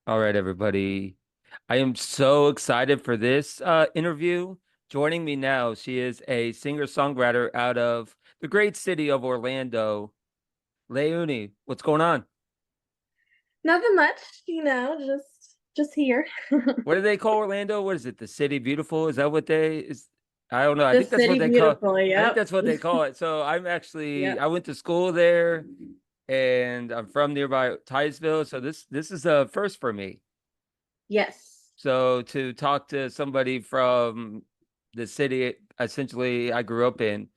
All right, everybody. I am so excited for this interview. Joining me now, she is a singer-songwriter out of the great city of Orlando. Lay-oo-Nee, what's going on? Nothing much, just here. What do they call Orlando? What is it? The city beautiful? Is that what they is? I don't know. I The think that's what city they call. beautiful, I think yep. that's what they call it. So I Yep. went to school there, and I'm from nearby Titusville. So this is a first for me. Yes. So to talk to somebody from the city essentially I grew up in.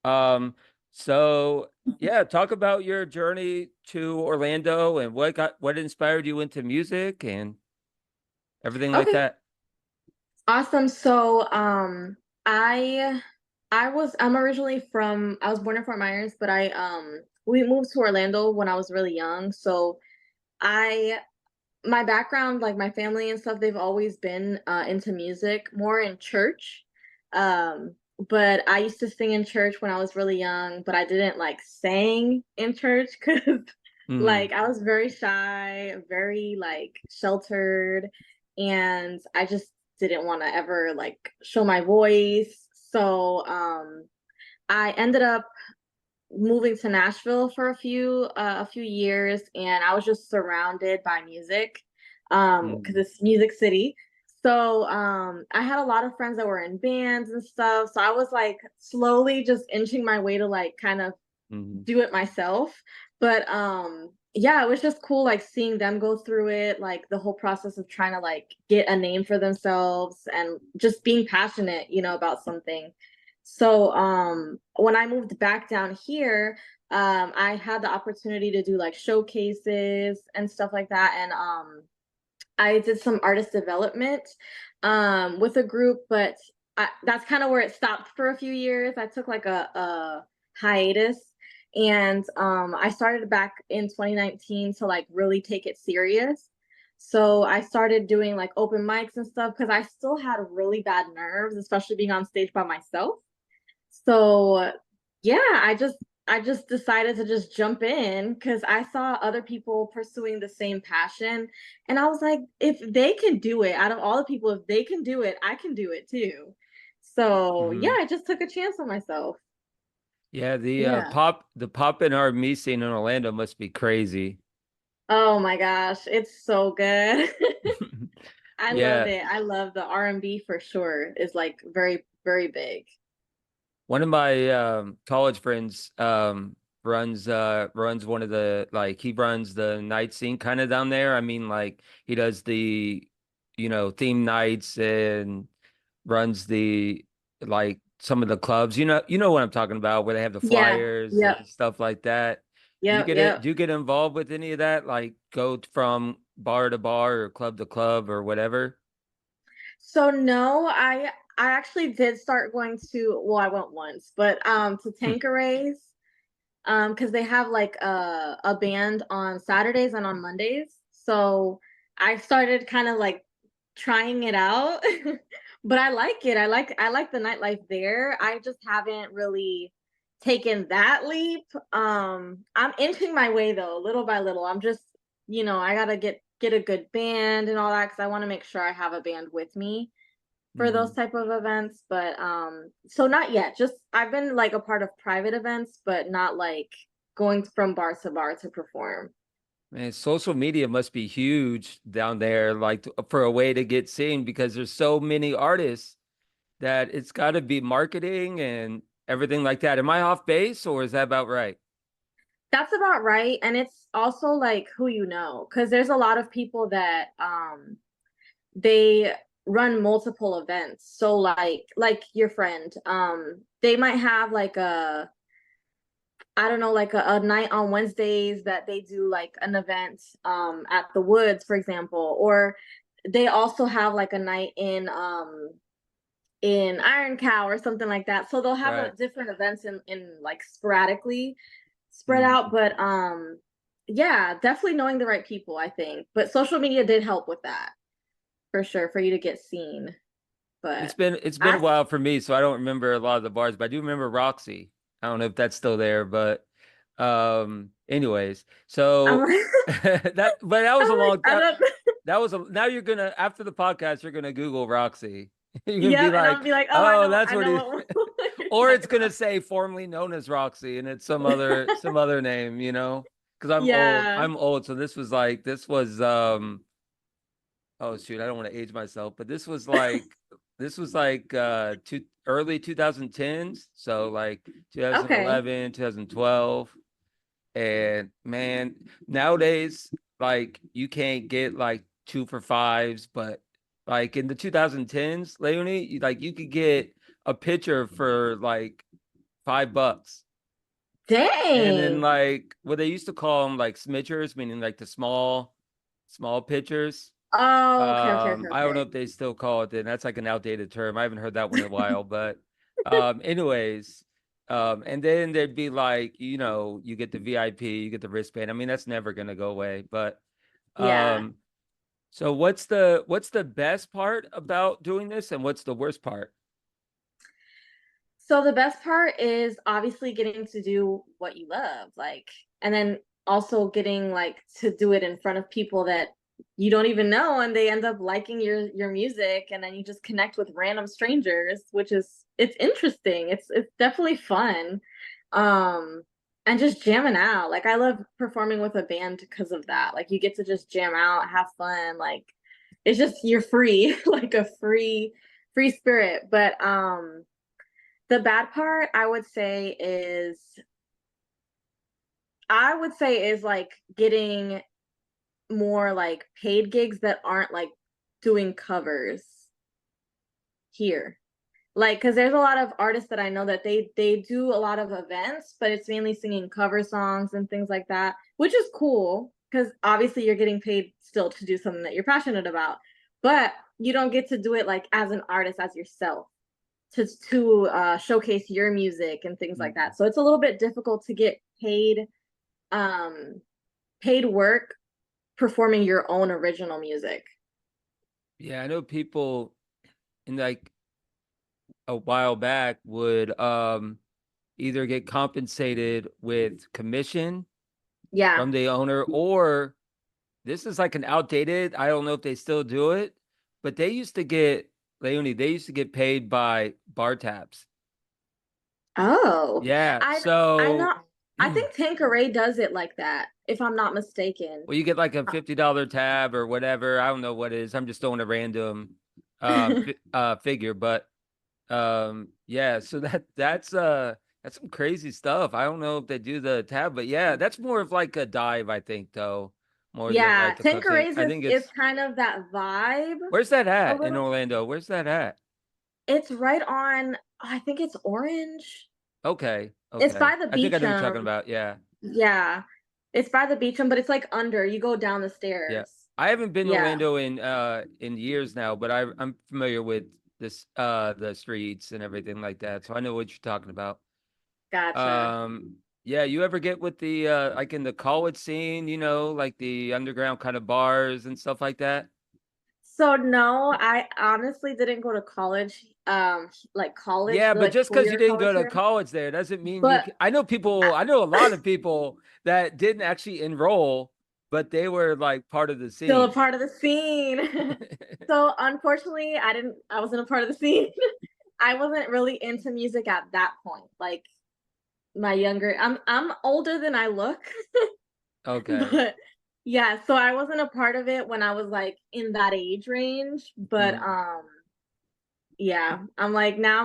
Um, so yeah, talk about your journey to Orlando and what inspired you into music and everything like Okay. that. Awesome. I'm originally from I was born in Fort Myers, but I we moved to Orlando when I was really young. So I my background, like my family and stuff, they've always been into music, more in church. But I used to sing in church when I was really young, but I didn't like sing in church because Mm, like I was very shy, very like sheltered, and I just didn't want to ever like show my voice. So I ended up moving to Nashville for a few years, and I was just surrounded by music because mm, it's Music City. So I had a lot of friends that were in bands and stuff. So I was like slowly just inching my way to like kind of mm, do it myself. But yeah, it was just cool like seeing them go through it, like the whole process of trying to like get a name for themselves and just being passionate, about something. So when I moved back down here, I had the opportunity to do like showcases and stuff like that. And I did some artist development with a group, but that's kind of where it stopped for a few years. I took like a hiatus, and I started back in 2019 to like really take it serious. So I started doing like open mics and stuff because I still had really bad nerves, especially being on stage by myself. So yeah, I just decided to just jump in because I saw other people pursuing the same passion. And I was like, if they can do it, out of all the people, if they can do it, I can do it too. So yeah, mm. I just took a chance on myself. Yeah, the Yeah. pop and R&B scene in Orlando must be crazy. Oh my gosh, it's so good. I love Yeah. it. I love the R&B for sure. Is like very, very big. One of my college friends runs one of the like he runs the night scene kind of down there. I mean like he does the theme nights and runs the like some of the clubs. You know what I'm talking about where they have the Yeah. flyers and Yep. stuff like that. Yep. Do Yep. you get involved with any of that? Like go from bar to bar or club to club or whatever? So no, I actually did start going to, well, I went once, but to Tanqueray's because they have like a band on Saturdays and on Mondays. So I started kind of like trying it out. But I like it. I like the nightlife there. I just haven't really taken that leap. I'm inching my way though, little by little. I'm just, I gotta get a good band and all that because I want to make sure I have a band with me for those Mm. type of events. But so not yet. Just I've been like a part of private events, but not like going from bar to bar to perform. Man, social media must be huge down there, like for a way to get seen because there's so many artists that it's got to be marketing and everything like that. Am I off base or is that about right? That's about right. And it's also like who you know, because there's a lot of people that they run multiple events. So like your friend, they might have like a I don't know, like a night on Wednesdays that they do like an event at the woods, for example, or they also have like a night in Iron Cow or something like that. So they'll have a Right. different events in like sporadically spread out. Mm. But yeah, definitely knowing the right people, I think. But social media did help with that for sure for you to get seen. But It's been a I while for me, so I don't remember a lot of the bars, but I do remember Roxy. I don't know if that's still there, but anyways, I'm so like that but that was I'm a like long I time. don't that was now you're gonna, after the podcast, you're gonna Google Roxy. You're gonna be Yep, and I'll like, be like, oh, oh, that's I what know it, what you're or it's talking gonna about. say formerly known as Roxy, and it's some other name, because I'm old. Yeah. I'm old, so this was oh shoot, I don't want to age myself, but this was like early 2010s, so like Okay. 2011, 2012. And man, nowadays, like you can't get like 2 for 5s, but like in the 2010s, Leonie, like you could get a pitcher for like $5. And then Dang. like what they used to call them like smidgers, meaning like the small pitchers. Oh, okay, I don't know okay. if they still call it then. That's like an outdated term. I haven't heard that one in a while, but anyways, and then there'd be like, you get the VIP, you get the wristband. I mean, that's never gonna go away. But Yeah. um, so what's the best part about doing this and what's the worst part? So the best part is obviously getting to do what you love, like, and then also getting like to do it in front of people that you don't even know, and they end up liking your music, and then you just connect with random strangers, which is it's interesting. It's definitely fun. Um and just jamming out. Like I love performing with a band because of that. Like you get to just jam out, have fun, like it's just you're free, like a free spirit. But the bad part, I would say is like getting more like paid gigs that aren't like doing covers here. Like, cause there's a lot of artists that I know that they do a lot of events, but it's mainly singing cover songs and things like that, which is cool because obviously you're getting paid still to do something that you're passionate about, but you don't get to do it like as an artist as yourself to showcase your music and things like Mm. that. So it's a little bit difficult to get um paid work performing your own original music. Yeah, I know people in like a while back would either get compensated with commission Yeah. from the owner, or this is like an outdated, I don't know if they still do it, but they used to get paid by bar tabs. Oh, Yeah. I So, know. I well, think Tanqueray does it like that, if I'm not mistaken. you get like a $50 tab or whatever. I don't know what it is. I'm just throwing a random figure, but yeah, so that's some crazy stuff. I don't know if they do the tab, but yeah, that's more of like a dive, I think, though, more than Yeah, like the cooking. Tanqueray's I think is it's kind of that vibe where's that a at in little. Orlando? Where's that at? It's right on, I think it's Orange. Okay, It's okay. by the I think I know what you're talking Beacham. about. Yeah, Yeah. It's by the Beacham, but it's like under. You go down the yeah. stairs. I haven't been to Yeah, Orlando in years now, but I'm familiar with this the streets and everything like that, so I know what you're talking about. gotcha. Yeah, you ever get with the like in the college scene, like the underground kind of bars and stuff like that? So no, I honestly didn't go to college, like college, Yeah, but like just school because you year didn't college go to here. college there doesn't mean But I know a lot of people that didn't actually enroll, but they were like part of the still a scene. part of the scene. So unfortunately, I wasn't a part of the scene. I wasn't really into music at that point. Like I'm older than I look, Okay. but yeah, so I wasn't a part of it when I was like in that age range, but Mhm. yeah, I'm But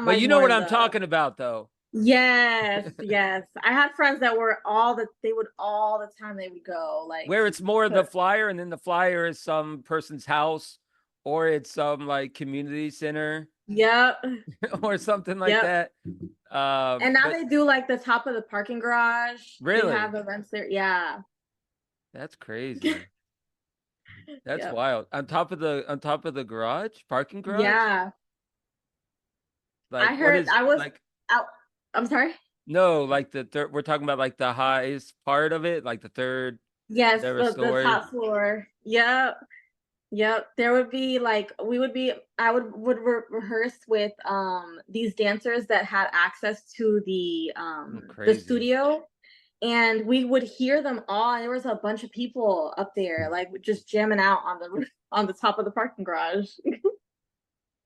like you know more what of I'm the talking about, though. yes, yes. I had friends that were they would all the time they would go like Where it's more of the to flyer, and then the flyer is some person's house, or it's some like community center yep, or something like yep. that. And now But they do like the top of the parking garage. They have really, events there. Yeah. that's crazy. That's Yep. wild. On top of the garage, parking garage? Yeah. Like I what heard is I was like out. I'm sorry. no, like the third, we're talking about like the highest part of it, like the third Yes, whatever the story. top floor. Yep. Yep. There would be like we would be I would rehearse with these dancers that had access to Mm, the crazy. studio. and we would hear them all. And there was a bunch of people up there, like just jamming out on the on the top of the parking garage.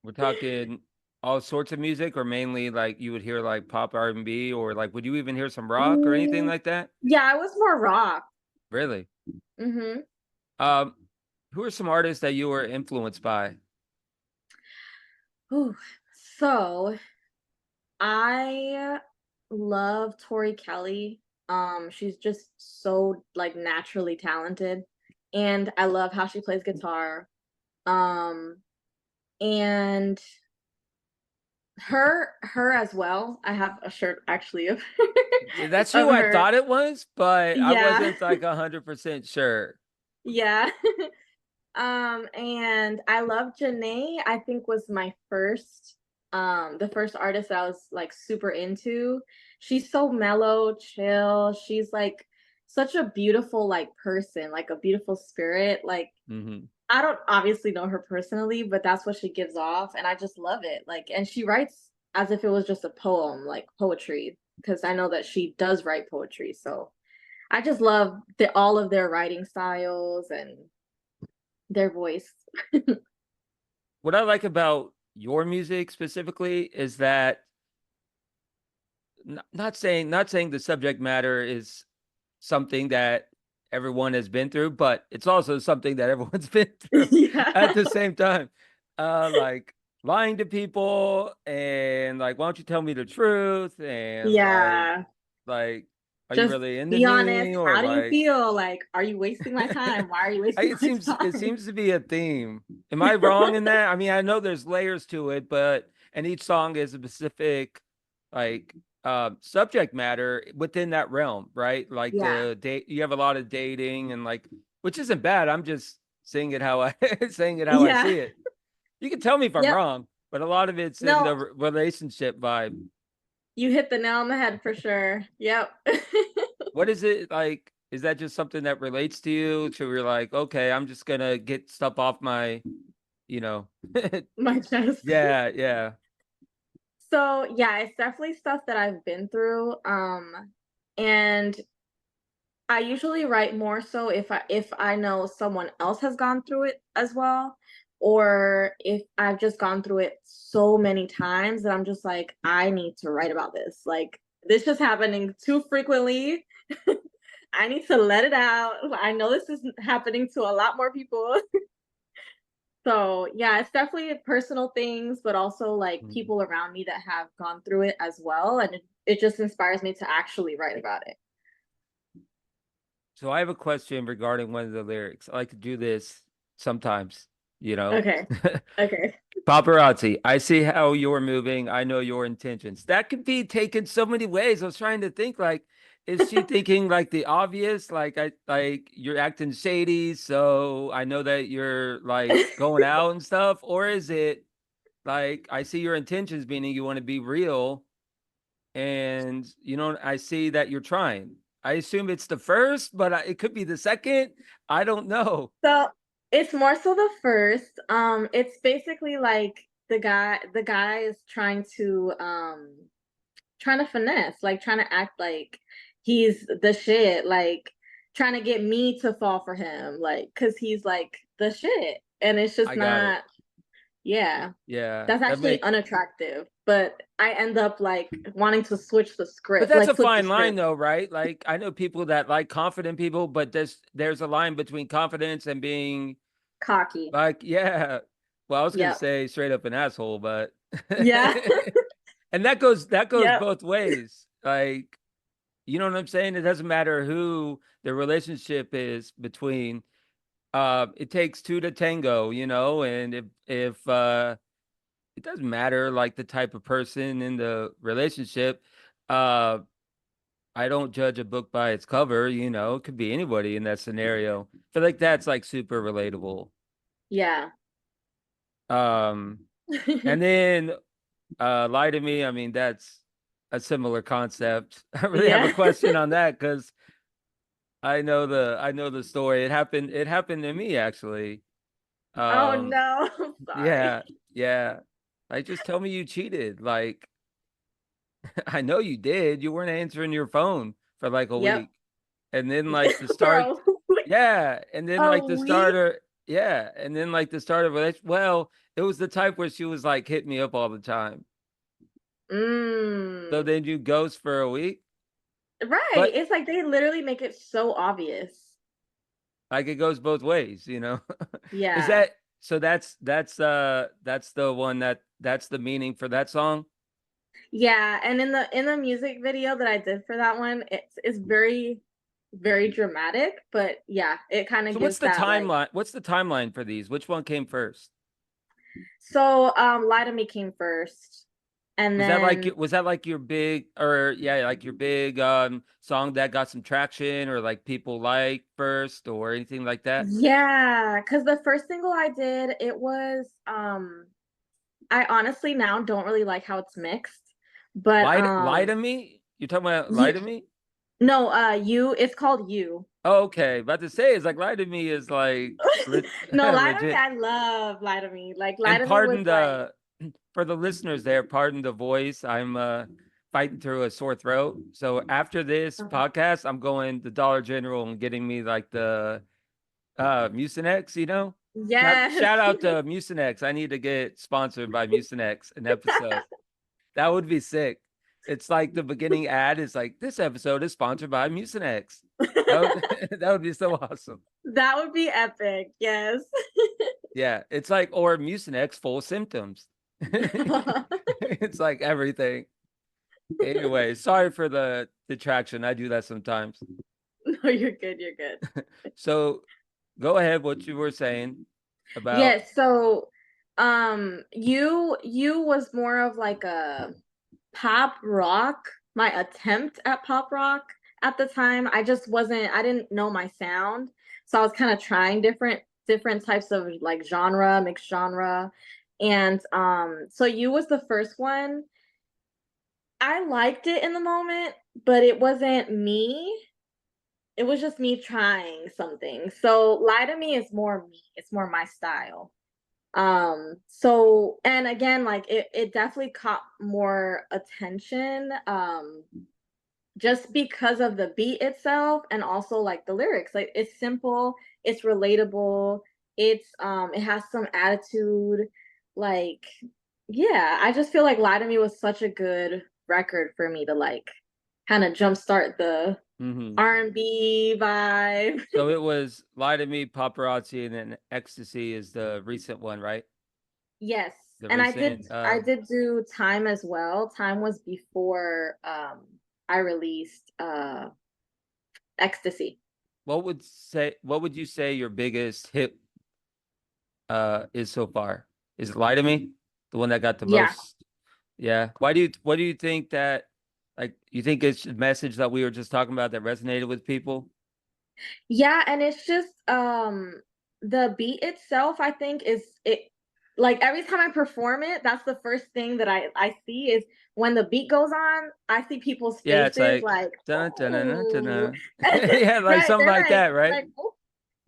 We're talking all sorts of music, or mainly like you would hear like pop R&B, or like would you even hear some rock or anything Mm, like that? yeah, it was more rock. Really? Hmm. Um, who are some artists that you were influenced by? Ooh. So I love Tori Kelly. She's just so like naturally talented, and I love how she plays guitar. Um, and her as well. I have a shirt actually of That's of who I her. thought it was, but I Yeah, wasn't like 100% sure. yeah. And I love Janae, I think was my first, the first artist that I was like super into. She's so mellow, chill. She's like such a beautiful like person, like a beautiful spirit. Like Hmm. I don't obviously know her personally, but that's what she gives off, and I just love it. Like, and she writes as if it was just a poem, like poetry, because I know that she does write poetry. So I just love all of their writing styles and their voice. What I like about your music specifically is that not saying the subject matter is something that everyone has been through, but it's also something that everyone's been through Yeah. at the same time. Like lying to people and like, why don't you tell me the truth? And Yeah. like, are you Just really into be honest. me? Or How do you like, feel? Like, are you wasting my time? Why are you wasting it my seems time? to be a theme. Am I wrong in that? I mean, I know there's layers to it, but and each song is a specific like subject matter within that realm, right? Like Yeah. the date, you have a lot of dating and like, which isn't bad. I'm just saying it how I saying it how I Yeah. see it. You can tell me if I'm Yep. wrong, but a lot of it's in No, the relationship vibe. you hit the nail on the head for sure. Yep. What is it like? Is that just something that relates to you? To where you're like, okay, I'm just gonna get stuff off my, you know, My chest. yeah, yeah. So yeah, it's definitely stuff that I've been through. And I usually write more so if I know someone else has gone through it as well, or if I've just gone through it so many times that I'm just like, I need to write about this. Like this is happening too frequently. I need to let it out. I know this is happening to a lot more people. So yeah, it's definitely personal things, but also like Mhm. people around me that have gone through it as well. And it just inspires me to actually write about it. So I have a question regarding one of the lyrics. I like to do this sometimes, you know. Okay. Okay. Paparazzi, I see how you're moving. I know your intentions. That could be taken so many ways. I was trying to think like, is she thinking like the obvious, like I like you're acting shady, so I know that you're like going out and stuff, or is it like I see your intentions, meaning you want to be real, and I see that you're trying. I assume it's the first, but it could be the second. I don't know. So it's more so the first. It's basically like the guy is trying to finesse, like trying to act like he's the shit, like trying to get me to fall for him, like because he's like the shit. And it's just I got it. not, yeah. Yeah, That's that actually make. unattractive. But I end up like wanting to switch the But script, that's like a flip the fine line, script. though, right? Like I know people that like confident people, but there's a line between confidence and being Cocky. like, yeah. Well, I was gonna Yep. say straight up an asshole, but Yeah. and that goes Yep. both ways. Like, you know what I'm saying? It doesn't matter who the relationship is between. It takes two to tango, and if it doesn't matter like the type of person in the relationship. Uh, I don't judge a book by its cover, it could be anybody in that scenario. I feel like that's like super relatable. Yeah. Um, and then lie to me, I mean, that's a similar concept. I really have a Yeah. question on that because I know the story. It happened to me actually. Oh Um, no. I'm sorry. yeah, yeah. Like just tell me you cheated. Like I know you did. You weren't answering your phone for like a Yep. week. And then like the For start, yeah. And then a like the week. starter, yeah. And then like the starter relation, well, it was the type where she was like hit me up all the time. So Mm. then you ghost for a week, Right. but It's like they literally make it so obvious. like it goes both ways, Is Yeah. that so? That's the one that's the meaning for that song. Yeah, and in the music video that I did for that one, it's very, very dramatic, but yeah, it kind of So gives that like What's the timeline for these? Which one came first? so Lie to Me came first. And then Was that like your big or yeah, like your big song that got some traction or like people like first or anything like that? yeah, because the first single I did, it was I honestly now don't really like how it's mixed, but Lie to Me? You're talking about Lie yeah, to Me? no, you it's called You. Oh, okay. About to say it's like Lie to Me is like No, Lie to Me, legit. I love Lie to Me. Like Lie And to Me was pardon like the for the listeners there, pardon the voice. I'm fighting through a sore throat. So after this podcast, I'm going to Dollar General and getting me like the Mucinex, yes. Shout out to Mucinex. I need to get sponsored by Mucinex an episode. That would be sick. It's like the beginning ad is like this episode is sponsored by Mucinex. That would be so awesome. That would be epic. Yes. Yeah, it's like or Mucinex full symptoms. It's like everything. Anyway, sorry for the detraction. I do that sometimes. No, you're good. You're good. So go ahead, what you were saying about Yes. So, you was more of like a pop rock. My attempt at pop rock at the time, I just wasn't. I didn't know my sound, so I was kind of trying different types of like genre, mixed genre, and so you was the first one. I liked it in the moment, but it wasn't me. It was just me trying something. So Lie to Me is more me. It's more my style. So and again, like it definitely caught more attention just because of the beat itself and also like the lyrics. Like it's simple, it's relatable, it has some attitude. Like yeah, I just feel like Lie to Me was such a good record for me to like kind of jumpstart the mhm. R&B vibe. So it was Lie to Me, Paparazzi, and then Ecstasy is the recent one, right? Yes, The and recent I did do Time as well. Time was before I released Ecstasy. what would you say your biggest hit is so far? Is it Lie to Me? The one that got the Yeah. most. Yeah. What do you think that like you think it's a message that we were just talking about that resonated with people? Yeah, and it's just the beat itself I think is it like every time I perform it, that's the first thing that I see is when the beat goes on, I see people's Yeah, it's faces like like, dun, dun, dun, dun, dun, "Oh." dun. Yeah, like Right, something like that, they're right? like, "Oh,"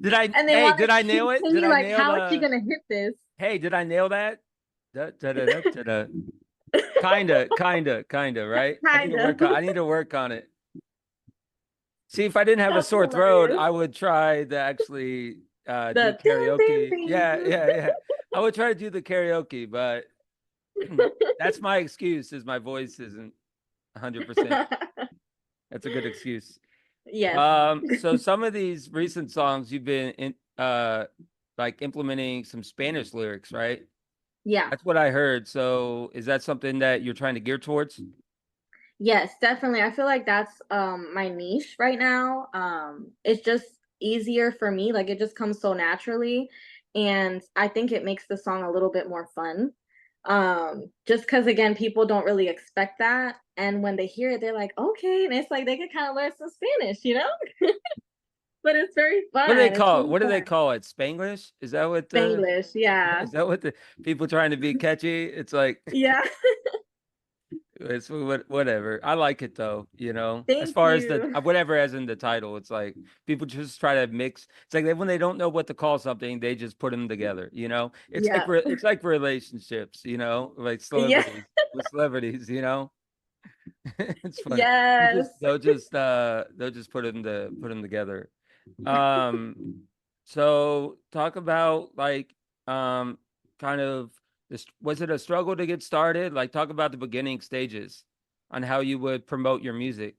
Did I and they hey, want did I to nail it? Did continue I like, nail "How is she the gonna hit this?" hey, did I nail that? Da, da, da, da, da, da. Kinda, right? Kinda. I need to work on it. See, if I didn't have a That's sore throat, hilarious. I would try to actually do The ding karaoke. ding Yeah, ding. yeah, yeah. I would try to do the karaoke, but that's my excuse is my voice isn't 100%. That's a good excuse. Yes. So some of these recent songs you've been like implementing some Spanish lyrics, right? Yeah. That's what I heard. So is that something that you're trying to gear towards? Yes, definitely. I feel like that's my niche right now. It's just easier for me. Like it just comes so naturally. And I think it makes the song a little bit more fun. Just because again, people don't really expect that. And when they hear it, they're like, okay. And it's like they can kind of learn some Spanish, you know? But it's very What do they fun. It's call it? really What do they fun. call it? Spanglish? Is that what the Spanglish, yeah. is that what the people trying to be catchy? It's like Yeah. it's whatever. I like it though, As Thank far as the you. whatever as in the title, it's like people just try to mix. It's like when they don't know what to call something, they just put them together, Yeah. it's like relationships, like Yeah. celebrities with celebrities. It's funny. Yes. They'll just put them together. So talk about like kind of this, was it a struggle to get started? Like talk about the beginning stages on how you would promote your music.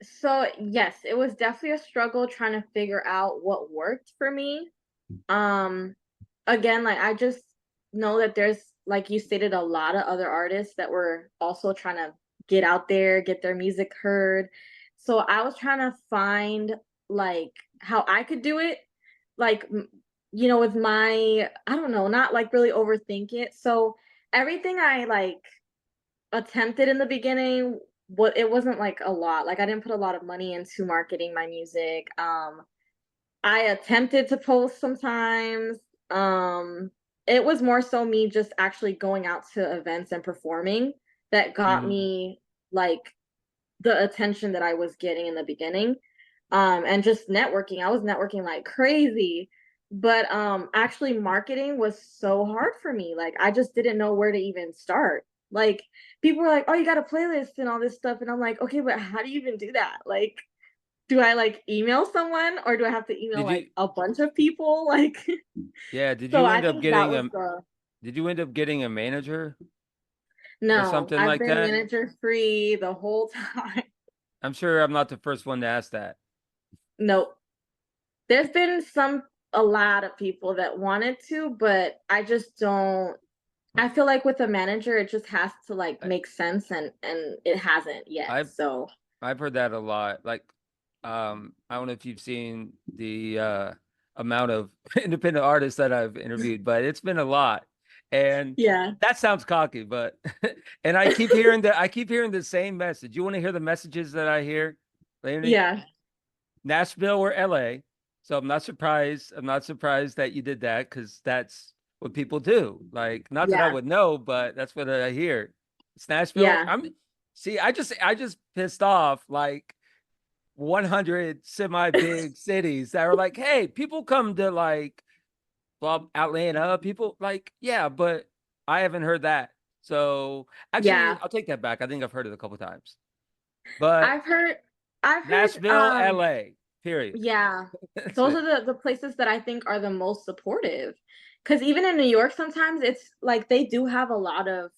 So, yes, it was definitely a struggle trying to figure out what worked for me. Um, Again, like, I just know that there's, like you stated, a lot of other artists that were also trying to get out there, get their music heard. So I was trying to find, like, how I could do it, like, with my, I don't know, not like really overthink it. So everything I like attempted in the beginning, what it wasn't like a lot. Like I didn't put a lot of money into marketing my music. I attempted to post sometimes. Um, it was more so me just actually going out to events and performing that got Mhm. me like the attention that I was getting in the beginning. And just networking. I was networking like crazy. But actually marketing was so hard for me. Like I just didn't know where to even start. Like people were like, "Oh, you got a playlist and all this stuff." And I'm like, "Okay, but how do you even do that?" Like do I like email someone or do I have to email Did like you a bunch of people? Like, yeah, did so you I end up think that getting was the did you end up getting a manager or no, something I've like been that? manager free the whole time. I'm sure I'm not the first one to ask that. Nope. There's been a lot of people that wanted to, but I just don't I feel like with a manager it just has to like I, make sense and it hasn't yet. I've So, I've heard that a lot. Like, I don't know if you've seen the amount of independent artists that I've interviewed, but it's been a lot. And yeah. that sounds cocky, but and I keep hearing the same message. You want to hear the messages that I hear, Leonie? Yeah. Nashville or LA. So I'm not surprised. I'm not surprised that you did that because that's what people do. Like, not that I Yeah. would know, but that's what I hear. It's Nashville. Yeah. I'm see, I just pissed off like 100 semi big cities that are like, hey, people come to like well, Atlanta, people like, yeah, but I haven't heard that. So actually, Yeah. I'll take that back. I think I've heard it a couple times. But I've heard I've heard Nashville, LA, period. yeah. That's Those it. are the places that I think are the most supportive. Because even in New York, sometimes it's like they do have a lot of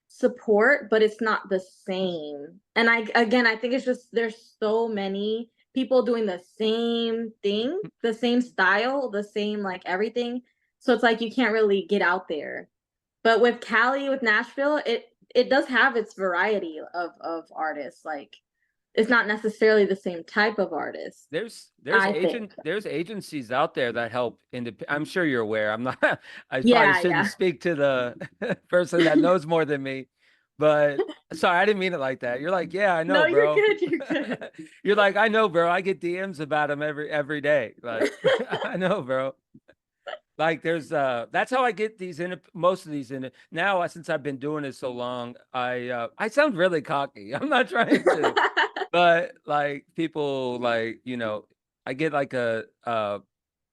support, but it's not the same. And I think it's just there's so many people doing the same thing, the same style, the same like everything. So it's like you can't really get out there. But with Cali, with Nashville, it does have its variety of artists. Like it's not necessarily the same type of artist, I think. There's agencies out there that help I'm sure you're aware. I'm not I probably Yeah, shouldn't yeah. speak to the person that knows more than me, but sorry, I didn't mean it like that. You're like, yeah, I know, No, you're bro. good. You're good. You're like, I know, bro. I get DMs about him every day. Like, I know, bro. Like that's how I get these in most of these in now since I've been doing it so long, I sound really cocky. I'm not trying to, but like people like, I get like a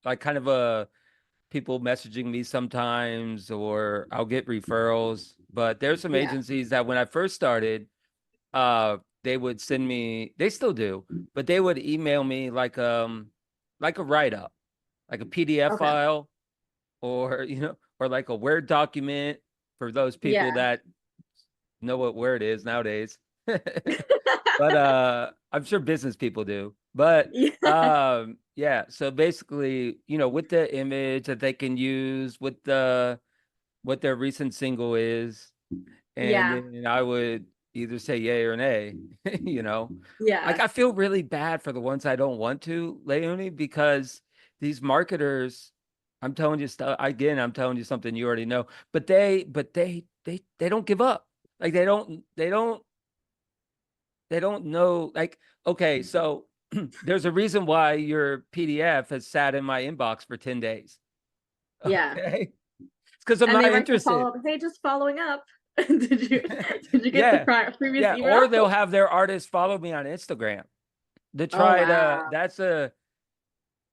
like kind of a people messaging me sometimes or I'll get referrals, but there's some Yeah. agencies that when I first started, they would send me, they still do, but they would email me like a write up, like a PDF Okay. file or or like a Word document for those people Yeah. that know what Word is nowadays. But I'm sure business people do. But Yeah. yeah, so basically, with the image that they can use with what their recent single is, and Yeah. then I would either say yay or nay, you know. Like Yeah. I feel really bad for the ones I don't want to, LaÜnI, because these marketers, I'm telling you stuff again, I'm telling you something you already know, but they don't give up. Like they don't know like okay, so there's a reason why your PDF has sat in my inbox for 10 days. Yeah. Okay? It's because I'm And not they write the interested. follow-up, "Hey, just following up." Did you get the Yeah. previous Yeah. email? Or they'll have their artists follow me on Instagram to Oh, try to, wow.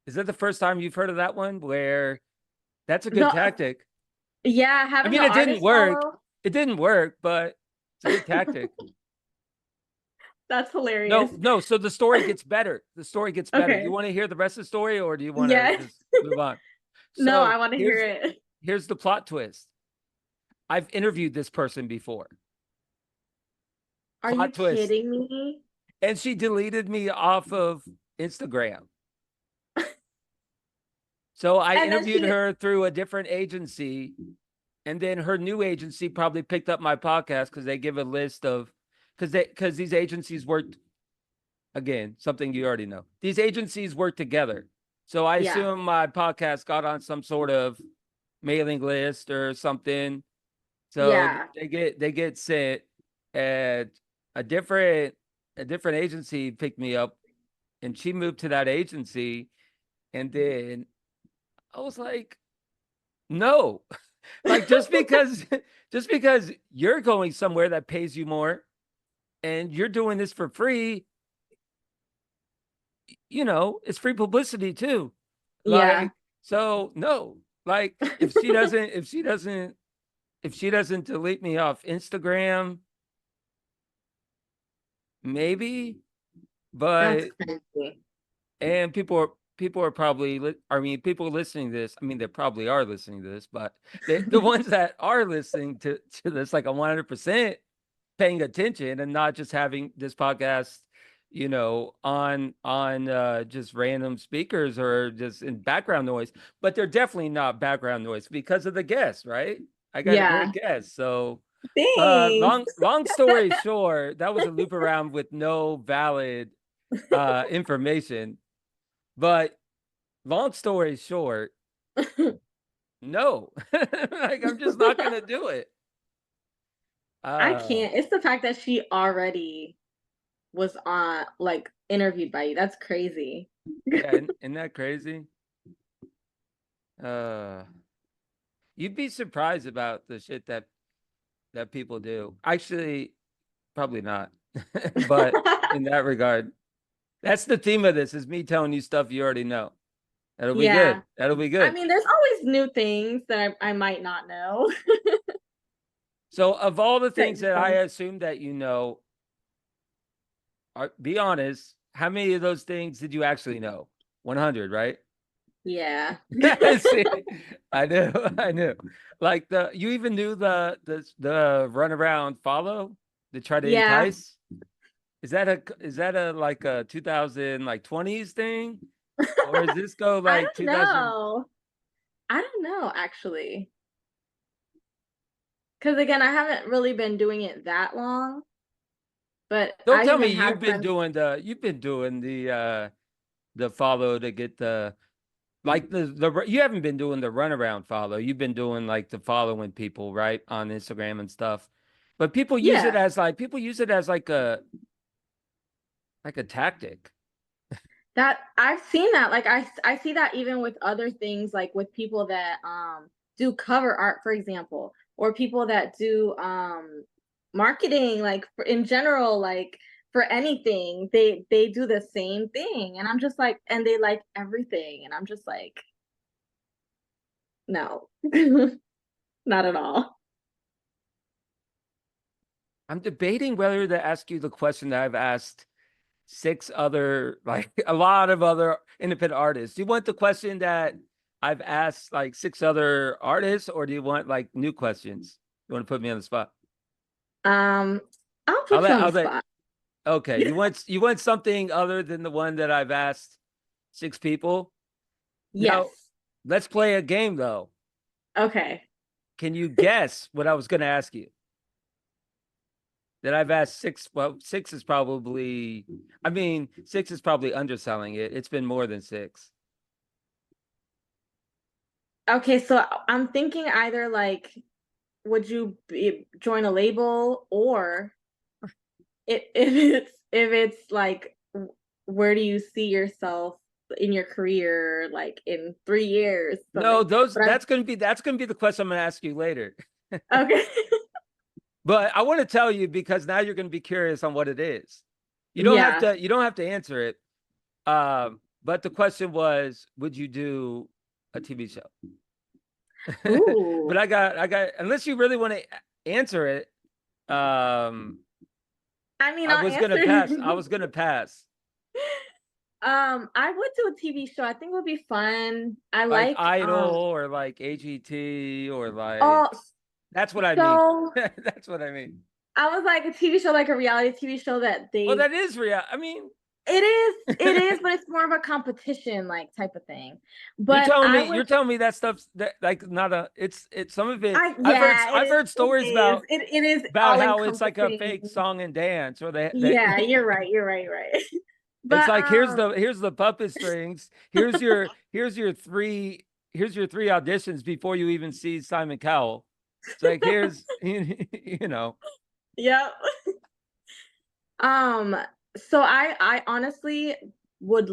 is that the first time you've heard of that one where that's a good The tactic? Yeah, I having mean, the artist follow. It didn't work, but it's a good tactic. That's hilarious. No. So the story gets better. The story gets better. You Okay. want to hear the rest of the story, or do you want to Yes. just move on? No, So I want to hear it. here's the plot twist. I've interviewed this person before. Are you Plot twist. kidding me? And she deleted me off of Instagram. So I And then interviewed she, her through a different agency, and then her new agency probably picked up my podcast because they give a list of because these agencies worked again, something you already know. These agencies work together. So I yeah, assume my podcast got on some sort of mailing list or something. So yeah. they get sent, and a different agency picked me up, and she moved to that agency, and then I was like, no. Like just because you're going somewhere that pays you more and you're doing this for free, it's free publicity too. Yeah. Like, so no. Like if she doesn't delete me off Instagram, maybe, That's but crazy. and people are probably I mean, people listening to this, I mean, they probably are listening to this, but the ones that are listening to this, like, 100% paying attention and not just having this podcast, on just random speakers or just in background noise, but they're definitely not background noise because of the guests, right? I got a great Yeah. guest. So Thanks. long story short, that was a loop around with no valid information. But long story short, no. Like, I'm just not gonna do it. I Uh can't. It's the fact that she already was on, like, interviewed by you. That's crazy. yeah, isn't that crazy? Uh You'd be surprised about the shit that people do. Actually, probably not. But in that regard, that's the theme of this, is me telling you stuff you already know. That'll be Yeah. good. That'll be I good. mean, there's always new things that I might not know. So of all the That things you that I learn. assume that be honest, how many of those things did you actually know? 100, right? Yeah. See, I knew. Like, you even knew the run around follow to try to Yeah. entice. Is that a like a 2000 like 20s thing, or is this go I like don't 2000? know. I don't know, actually. Because again, I haven't really been doing it that long, but Don't I tell me even had friends. you've been doing the follow to get the like the you haven't been doing the runaround follow. You've been doing like the following people, right, on Instagram and stuff. But Yeah, people use it as like a tactic. that I've seen that. Like I see that even with other things, like with people that do cover art, for example, or people that do marketing, like in general, like for anything, they do the same thing. And I'm just like, and they like everything. And I'm just like, no, not at all. I'm debating whether to ask you the question that I've asked six other, like, a lot of other independent artists. Do you want the question that I've asked like six other artists, or do you want like new questions? You want to put me on the spot? Um, I'll put you on the I'll let spot. okay. You want something other than the one that I've asked six people? Now, Yes. let's play a game though. Okay. Can you guess what I was going to ask you? That I've asked six. Well, six is probably, I mean, six is probably underselling it. It's been more than six. Okay, so I'm thinking either like, would you join a label, or if it's like, where do you see yourself in your career, like in 3 years, No, something. those But I'm that's gonna be the question I'm gonna ask you later. okay. But I want to tell you because now you're gonna be curious on what it is. Yeah. You don't have to answer it. But the question was, would you do a TV show? But Ooh. I got unless you really want to answer it, um, I mean, I I'll was gonna answer. pass. I was gonna pass. I would do a TV show. I think it would be fun. I Like like Idol or like AGT or oh like that's what I mean. so That's what I mean. I was like a TV show, like a reality TV show that Well, they that is real. I mean, it is, but it's more of a competition like type of thing. you're But telling I me would that stuff's that like not a it's some of it I yeah, I've heard stories it is about all how it's like a encompassing. fake song and dance or Yeah, they you're right, right. it's But like here's the puppet strings. Here's your three auditions before you even see Simon Cowell. It's like here's you know. yep. Um, so I honestly would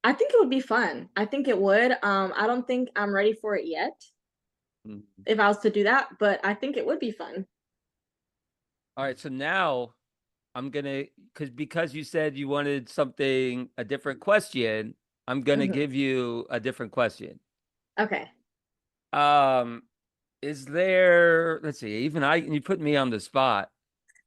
I think it would be fun. I think it would. I don't think I'm ready for it yet Mhm. if I was to do that, but I think it would be fun. All right, so now I'm gonna because you said you wanted something a different question. I'm gonna Mhm. give you a different question. Okay. Um, is there? Let's see. Even you put me on the spot.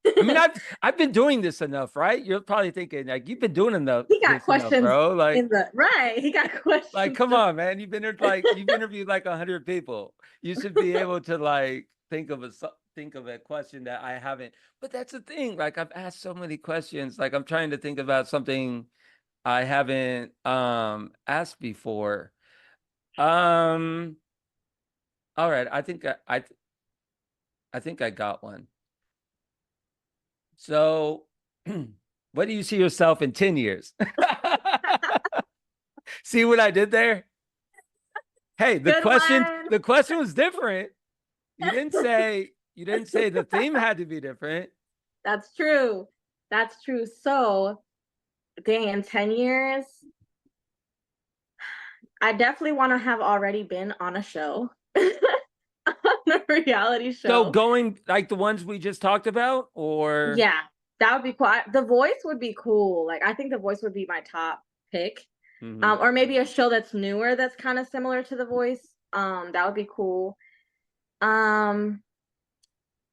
I mean, I've been doing this enough, right? You're probably thinking like you've been doing He got enough, questions bro. in the right. He got Like, questions come just on, man. You've interviewed like 100 people. You should be able to like think of a question that I haven't. But that's the thing. Like, I've asked so many questions. Like, I'm trying to think about something I haven't asked before. Um, all right. I think I got one. So, what do you see yourself in 10 years? See what I did there? Hey, good one. the question was different. You didn't say the theme had to be different. That's true. That's true. So, dang, in 10 years, I definitely want to have already been on a show, on a reality So show. going like the ones we just talked about, or Yeah, that would be cool. The Voice would be cool. Like, I think The Voice would be my top pick. Mhm. Or maybe a show that's newer that's kind of similar to The Voice. That would be cool. Um,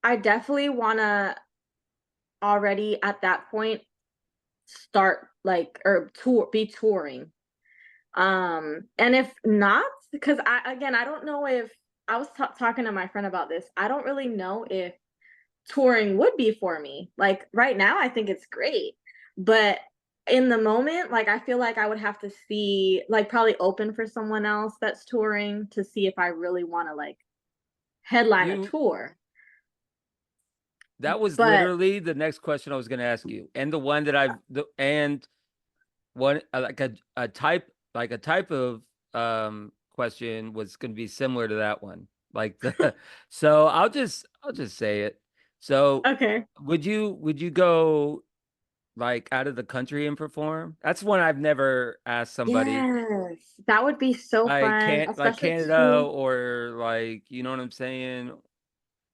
I definitely want to already at that point start like or be touring. And if not, because I don't know if I was talking to my friend about this. I don't really know if touring would be for me. Like right now, I think it's great, but in the moment, like I feel like I would have to see, like probably open for someone else that's touring to see if I really want to like headline a you tour. that was But literally the next question I was going to ask you, and the one that and one like a type of question was going to be similar to that one. Like the so I'll just say it. So okay, would you go like out of the country and perform? That's one I've never asked somebody. yes, that would be so fun, Like especially Canada to or like you know what I'm saying? the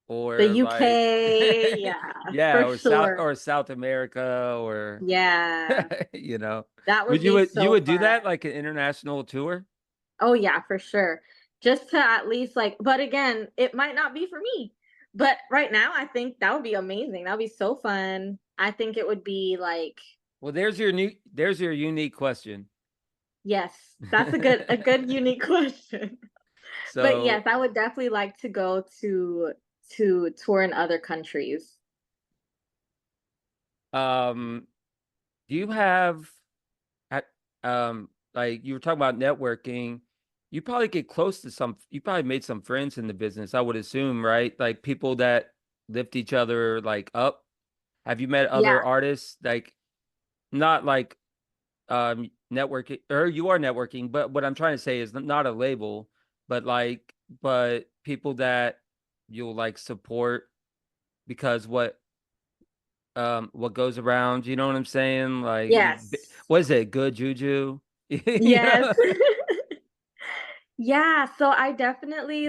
Or like UK. Yeah, yeah, for sure. Or South America or Yeah, you know. that would be You so would do fun. that like an international tour? Oh yeah, for sure. Just to at least like, but again, it might not be for me. But right now, I think that would be amazing. That would be so fun. I think it would be like, Well, there's your unique question. yes, that's a good unique question. But yes, So, I would definitely like to go to tour in other countries. um, do you have at like you were talking about networking, you probably get close to you probably made some friends in the business, I would assume, right? Like people that lift each other like up. Have you met Yeah. other artists like not like networking or you are networking, but what I'm trying to say is not a label, but like but people that you'll like support because what goes around, you know what I'm saying? Like Yes. what is it? Good juju? You Yes. know? Yeah, so I definitely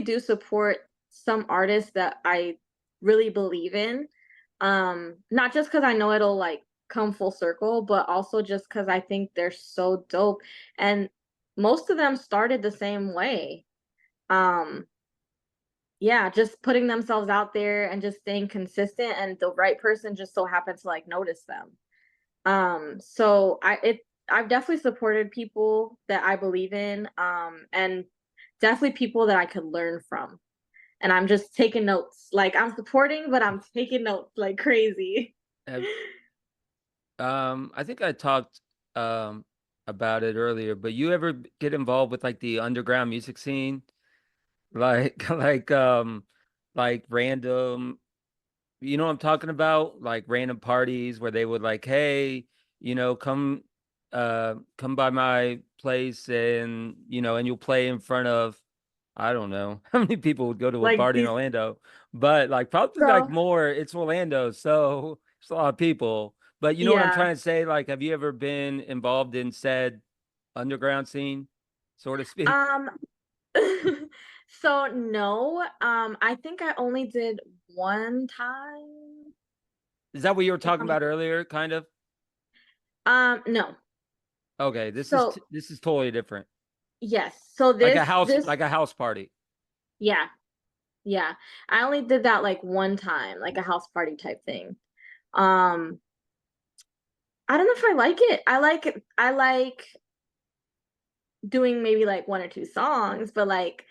do support some artists that I really believe in. Not just because I know it'll like come full circle, but also just because I think they're so dope. And most of them started the same way. Um, yeah, just putting themselves out there and just staying consistent, and the right person just so happened to like notice them. So I've definitely supported people that I believe in, and definitely people that I could learn from. And I'm just taking notes. Like I'm supporting, but I'm taking notes like crazy. Have I think I talked about it earlier, but you ever get involved with like the underground music scene? Like like random, you know what I'm talking about? Like random parties where they would like, hey, come by my place and and you'll play in front of, I don't know how many people would go to a Like party in these Orlando, but like probably like so more, it's Orlando, so it's a lot of people. But you know what I'm yeah. trying to say? Like, have you ever been involved in said underground scene, so to speak? Um so no, I think I only did one time. Is that what you were If talking I'm about earlier, kind of? no. Okay, So this is totally different. yes. So this Like a house party. yeah, yeah. I only did that like one time, like a house party type thing. Um I don't know if I like it. I like doing maybe like one or two songs, but like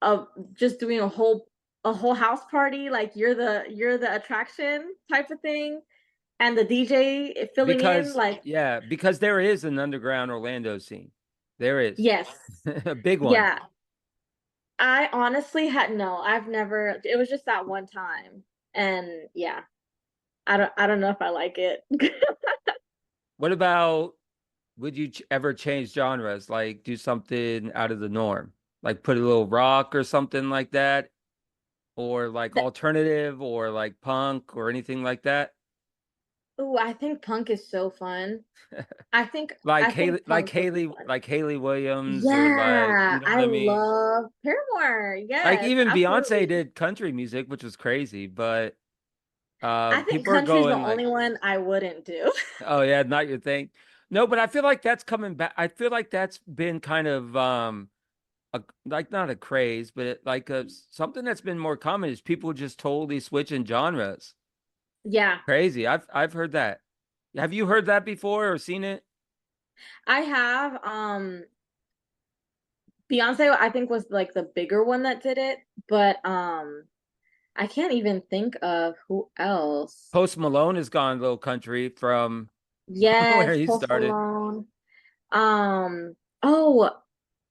of just doing a whole house party, like you're the attraction type of thing, and the DJ filling in, Because like yeah, because there is an underground Orlando scene. There is yes, a big one. yeah. I honestly had no, I've never. It was just that one time, and yeah, I don't know if I like it. What about, would you ever change genres, like do something out of the norm, like put a little rock or something like that, or like That, alternative, or like punk or anything like that? ooh, I think punk is so fun. I think punk would be fun. Like Haley Williams, or like, Yeah, you know what I I mean? love Paramore. Like Yes, even Beyonce absolutely. did country music, which was crazy, but I think people are country's the going like, only one I wouldn't do. oh yeah, not your thing. No, but I feel like that's coming back. I feel like that's been kind of like not a craze, but like something that's been more common is people just totally switching genres. Yeah, Crazy. I've heard that. Have you heard that before or seen it? I have. Beyonce, I think, was like the bigger one that did it, but I can't even think of who else. Post Malone has gone a little country from where Yes, he Post started. Malone. Um, oh,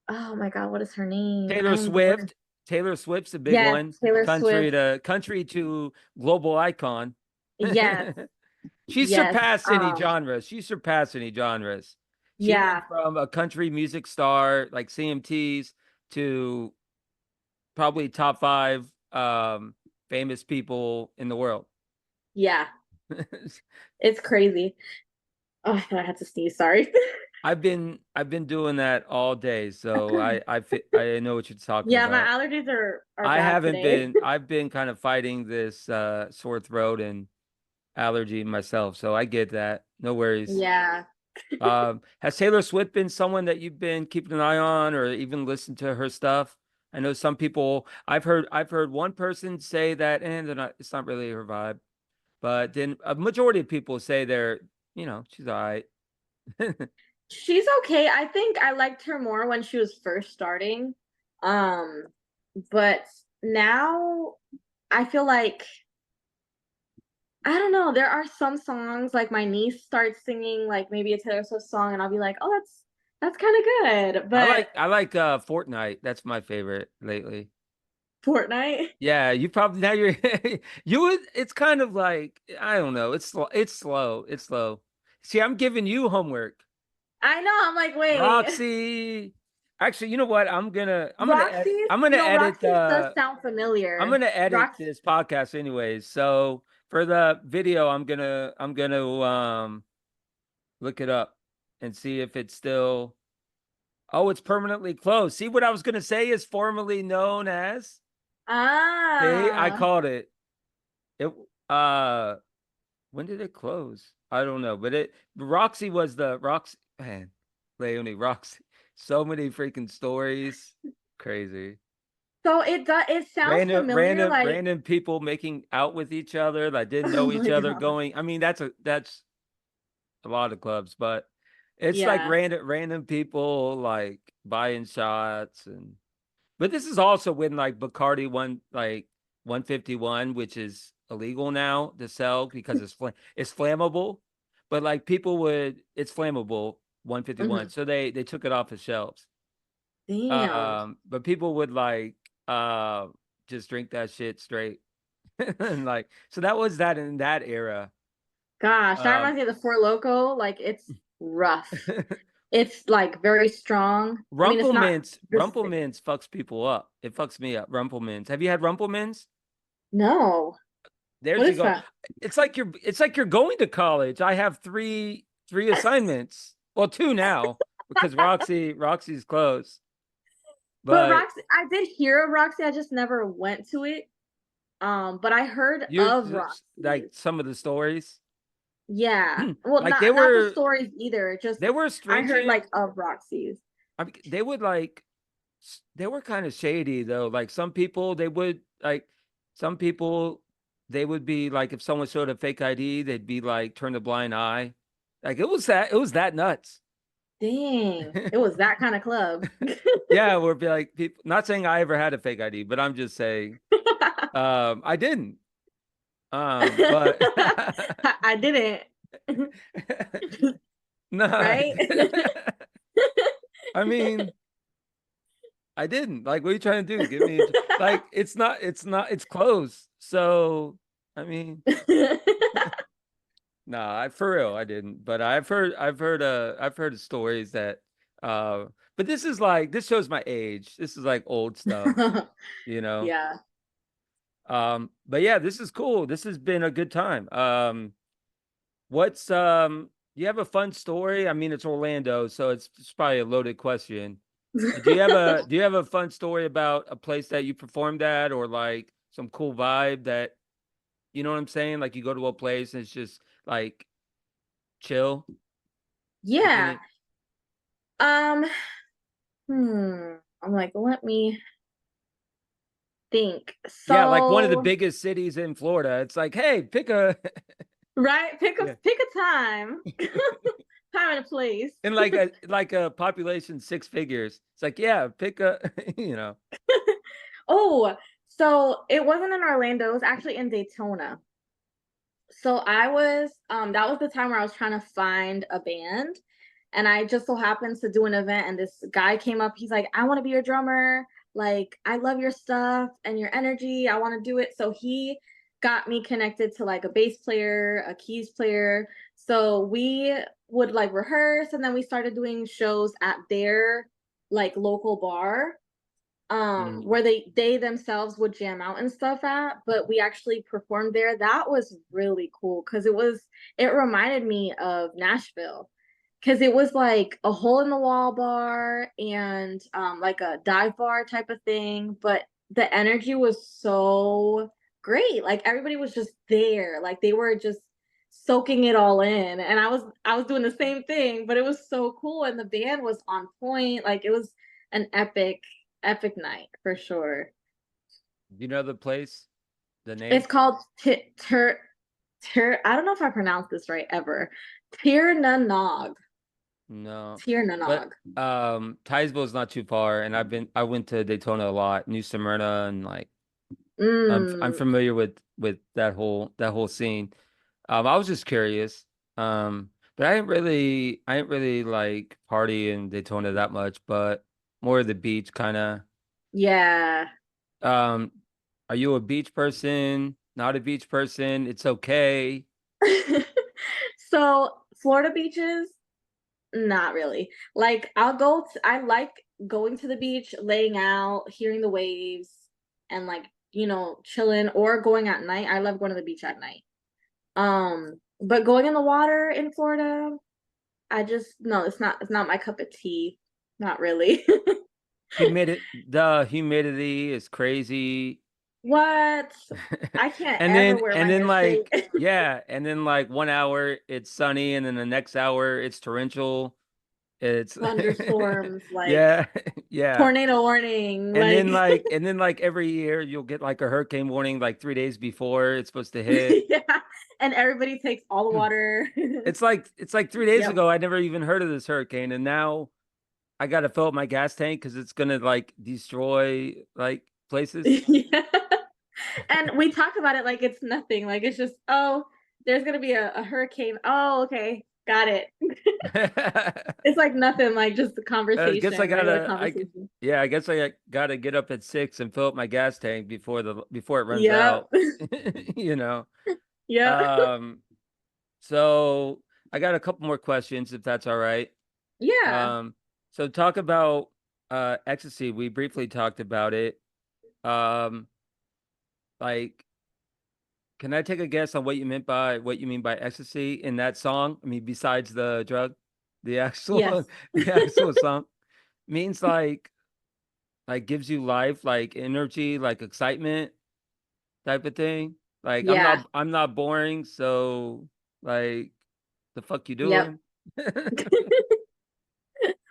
oh my God, what is her name? Taylor I'm blank. Swift. Taylor Swift's a big Yes, one. Taylor Swift. Country to global icon. Yes, She yes. surpassed any genres. She surpassed any genres. She went Yeah, from a country music star like CMTs to probably top five famous people in the world. yeah. It's crazy. Oh, I had to sneeze. Sorry. I've been doing that all day, so I know what you're talking Yeah, my about. allergies are bad today. I've been kind of fighting this sore throat and allergy myself, so I get that. No worries. Yeah. Has Taylor Swift been someone that you've been keeping an eye on or even listened to her stuff? I know some people, I've heard one person say that, and they're not, it's not really her vibe, but then a majority of people say they're, she's all right. She's okay. I think I liked her more when she was first starting. Um, but now I feel like I don't know, there are some songs like my niece starts singing like maybe a Taylor Swift song and I'll be like, "Oh, that's kind of good." But I like Fortnite. That's my favorite lately. Fortnite, Yeah, you probably now you're you would, it's kind of like, I don't know, it's slow. See, I'm giving you homework. I know, I'm like, "Wait." Roxy. Actually, you know what? Roxy's, I'm gonna edit Roxy's does sound I'm familiar. gonna edit Rox this podcast anyways. So for the video, I'm gonna look it up and see if it's still, oh, it's permanently closed. See, what I was gonna say is formerly known as. See, I Ah. called it. It uh when did it close? I don't know, but Roxy was the Roxy, man. Lay-oo-Nee, Roxy. So many freaking stories. Crazy. So it sounds familiar, like, Random people making out with each other that didn't oh know each my other God. going. I mean, that's a lot of clubs, but it's like Yeah. random people like buying shots and but this is also when like Bacardi won like 151, which is illegal now to sell because it's flammable. But like people would it's flammable 151. Mhm. So they took it off the shelves. Damn. But people would like just drink that shit straight. And like so that was that in that era. Gosh, that Um reminds me of the Four Loco. Like, it's rough. It's like very strong. I mean, it's not the same. Rumplemans fucks people up. It fucks me up. Rumplemans. Have you had Rumplemans? No. What There's you is go. that? It's like you're going to college. I have three assignments. Well, two now because Roxy's closed. But But Roxy, I did hear of Roxy. I just never went to it. But I heard you're of just, like Roxy. some of the stories, Yeah. Well, like not the stories either. Just they were I heard astringent. like of Roxy's. I mean, they would like they were kind of shady though. Like some people they would like some people they would be like if someone showed a fake ID, they'd be like turn a blind eye. Like it was that nuts. Dang. It was that kind of club. Yeah, where be like people not saying I ever had a fake ID, but I'm just saying I didn't. But I didn't. no. Right? I mean, I didn't. Like, what are you trying to do? Give me like it's closed. So I mean, no, I for real, I didn't. But I've heard of stories that but this is like this shows my age. This is like old stuff, you know. Yeah. But yeah, this is cool. This has been a good time. What's do you have a fun story? I mean, it's Orlando, so it's probably a loaded question. Do you have a fun story about a place that you performed at or like some cool vibe that you know what I'm saying? Like you go to a place and it's just like chill. Like Yeah. any Um, I'm like, let me think. yeah, like one of the So, biggest cities in Florida. It's like, hey, pick a right, yeah. pick a time. Time and a place. And like a population six figures. It's like, yeah, pick a you know. Oh, so it wasn't in Orlando, it was actually in Daytona. So I was that was the time where I was trying to find a band, and I just so happened to do an event, and this guy came up. He's like, "I want to be your drummer. Like, I love your stuff and your energy. I want to do it." So he got me connected to like a bass player, a keys player. So we would like rehearse, and then we started doing shows at their like local bar, Mm. where they themselves would jam out and stuff at, but we actually performed there. That was really cool because it reminded me of Nashville, because it was like a hole in the wall bar and like a dive bar type of thing, but the energy was so great. Like, everybody was just there, like they were just soaking it all in, and I was doing the same thing, but it was so cool, and the band was on point. Like, it was an epic night for sure. Do you know the place? The It's name? called I don't know if I pronounced this right ever. Tir na Nog. No. Tir na But Nog. Titusville is not too far and I went to Daytona a lot, New Smyrna and like I'm Mm, familiar with that whole scene. I was just curious. But I didn't really like party in Daytona that much, but more of the beach kind of. yeah. Um, are you a beach person? Not a beach person? It's okay. So, Florida beaches, not really. Like, I like going to the beach, laying out, hearing the waves, and like, chilling, or going at night. I love going to the beach at night. But going in the water in Florida, I just no, it's not my cup of tea. Not really. The humidity is crazy. What? I can't ever wear And my then hair straight. like yeah, and then like 1 hour it's sunny and then the next hour it's torrential. It's thunderstorms, like yeah, yeah. tornado warning, And then like like and then like every year you'll get like a hurricane warning like 3 days before it's supposed to hit. yeah, and everybody takes all the water. It's like 3 days Yep. ago I never even heard of this hurricane, and now I gotta fill up my gas tank because it's gonna like destroy like places. Yeah. And we talk about it like it's nothing. Like it's just, oh, there's gonna be a hurricane. Oh, okay, got it. It's like nothing, like just a I guess I conversation, regular gotta conversation. yeah, I guess I gotta get up at 6 and fill up my gas tank before it runs Yep. out. You know. Yep. Um, so I got a couple more questions if that's all right. Yeah. Um, so talk about ecstasy. We briefly talked about it. Um, like, can I take a guess on what you mean by ecstasy in that song? I mean, besides the drug, the Yes. actual the actual song means like gives you life, like energy, like excitement type of thing. Like Yeah. I'm not boring, so like the fuck you Yep. doing?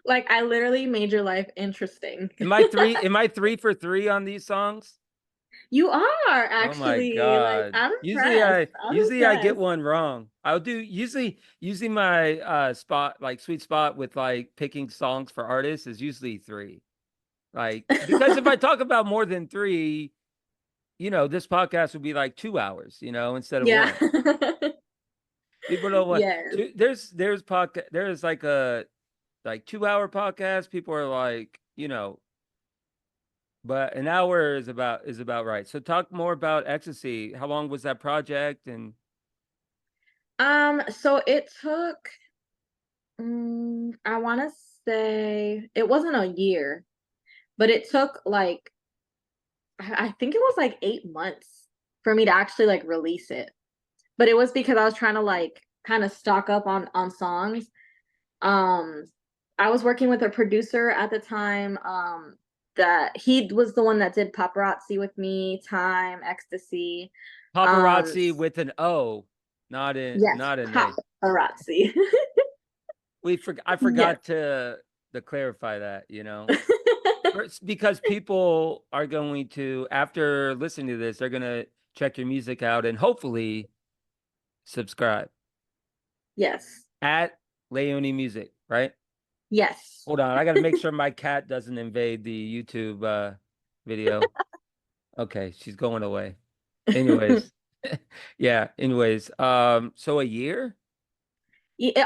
Like I literally made your life interesting. Am I 3 for 3 on these songs? You are Oh my actually like God. I'm impressed. I'm Usually I get impressed. one wrong. I'll do usually my spot, like sweet spot with like picking songs for artists is usually 3. Like because if I talk about more than 3, this podcast would be like 2 hours, instead of Yeah. one. People don't want Yes. there's like a like 2 hour podcast. People are like, but an hour is about right. So talk more about ecstasy. How long was that project? And So it took, I want to say it wasn't a year, but it took like I think it was like 8 months for me to actually like release it. But it was because I was trying to like kind of stock up on songs. Um, I was working with a producer at the time. That he was the one that did paparazzi with me, time, ecstasy. Um, paparazzi with an O, not in yes, not an A. paparazzi. I Yes. forgot to clarify that. Because people are going to, after listening to this, they're gonna check your music out and hopefully subscribe Yes. at Lay-oo-Nee Music, right? Yes. Hold on, I gotta make sure my cat doesn't invade the YouTube video. Okay, she's going away. Anyways, yeah. Anyways, so a year?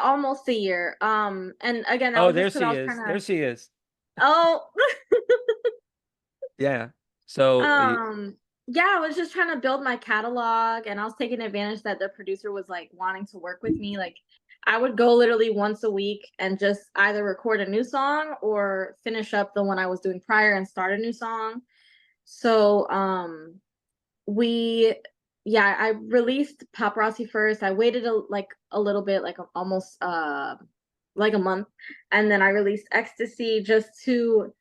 Almost a year. And again, that Oh, was there just because I she was is. trying There to. she is. Oh, Yeah. So, um, yeah, I was just trying to build my catalog, and I was taking advantage that the producer was like wanting to work with me. Like, I would go literally once a week and just either record a new song or finish up the one I was doing prior and start a new song. So, we yeah, I released paparazzi first. I waited a little bit, like almost like a month, and then I released ecstasy just to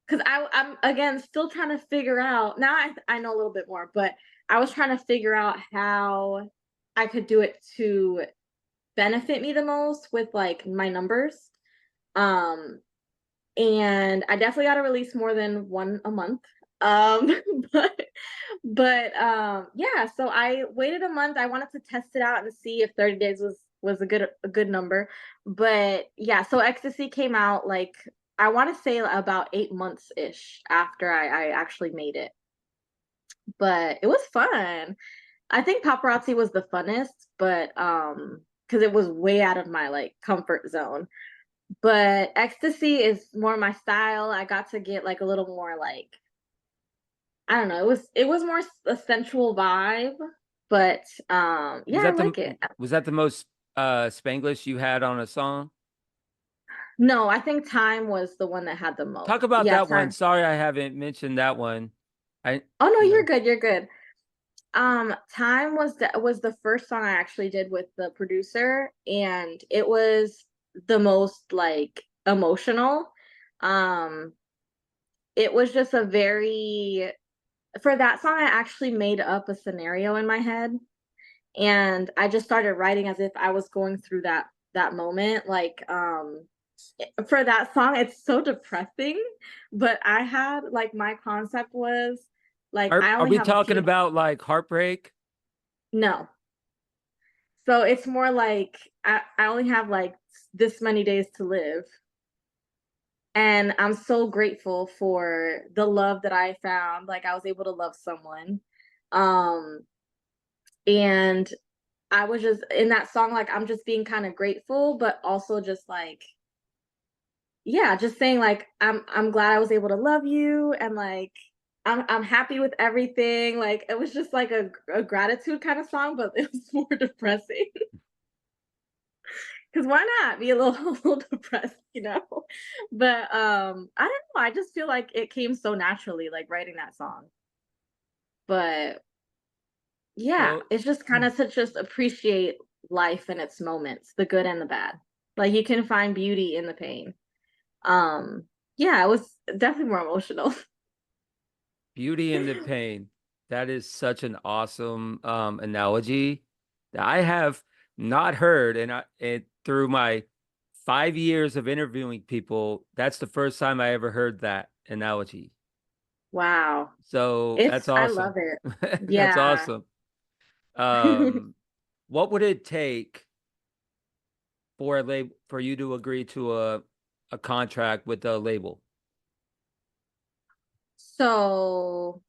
because I'm again still trying to figure out. Now I know a little bit more, but I was trying to figure out how I could do it to benefit me the most with like my numbers. Um and I definitely got to release more than one a month. Um, but yeah. So I waited a month. I wanted to test it out and see if 30 days was a good number. But yeah, so Ecstasy came out like I want to say about 8 months ish after I actually made it. But it was fun. I think Paparazzi was the funnest, but because it was way out of my like comfort zone, but Ecstasy is more my style. I got to get like a little more like I don't know. It was more a sensual vibe, but was yeah, I that the like it. was that the most Spanglish you had on a song? No, I think Time was the one that had the Talk most. about Yeah, that one. Time. Sorry, I haven't mentioned that one. I, Oh no, you you're know, good. You're good. Time was the first song I actually did with the producer, and it was the most like emotional. Um, it was just a very for that song, I actually made up a scenario in my head, and I just started writing as if I was going through that moment. Like, For that song, it's so depressing, but I had like my concept was like I Are only we have a talking few. about like heartbreak? No. So it's more like I only have like this many days to live. And I'm so grateful for the love that I found. Like I was able to love someone. Um and I was just in that song, like I'm just being kind of grateful, but also just like, yeah, just saying like I'm glad I was able to love you and like I'm happy with everything. Like it was just like a gratitude kind of song, but it was more depressing. Because why not be a little, a little depressed, you know? But I don't know. I just feel like it came so naturally, like writing that song. But yeah, So it's just kind of to just appreciate life and its moments, the good and the bad. Like you can find beauty in the pain. Um, yeah, it was definitely more emotional. beauty in the pain. That is such an awesome analogy that I have not heard, and through my 5 years of interviewing people, that's the first time I ever heard that analogy. Wow. So that's I love awesome. it. That's Yeah. awesome. Um, what would it take for for you to agree to a contract with a label? So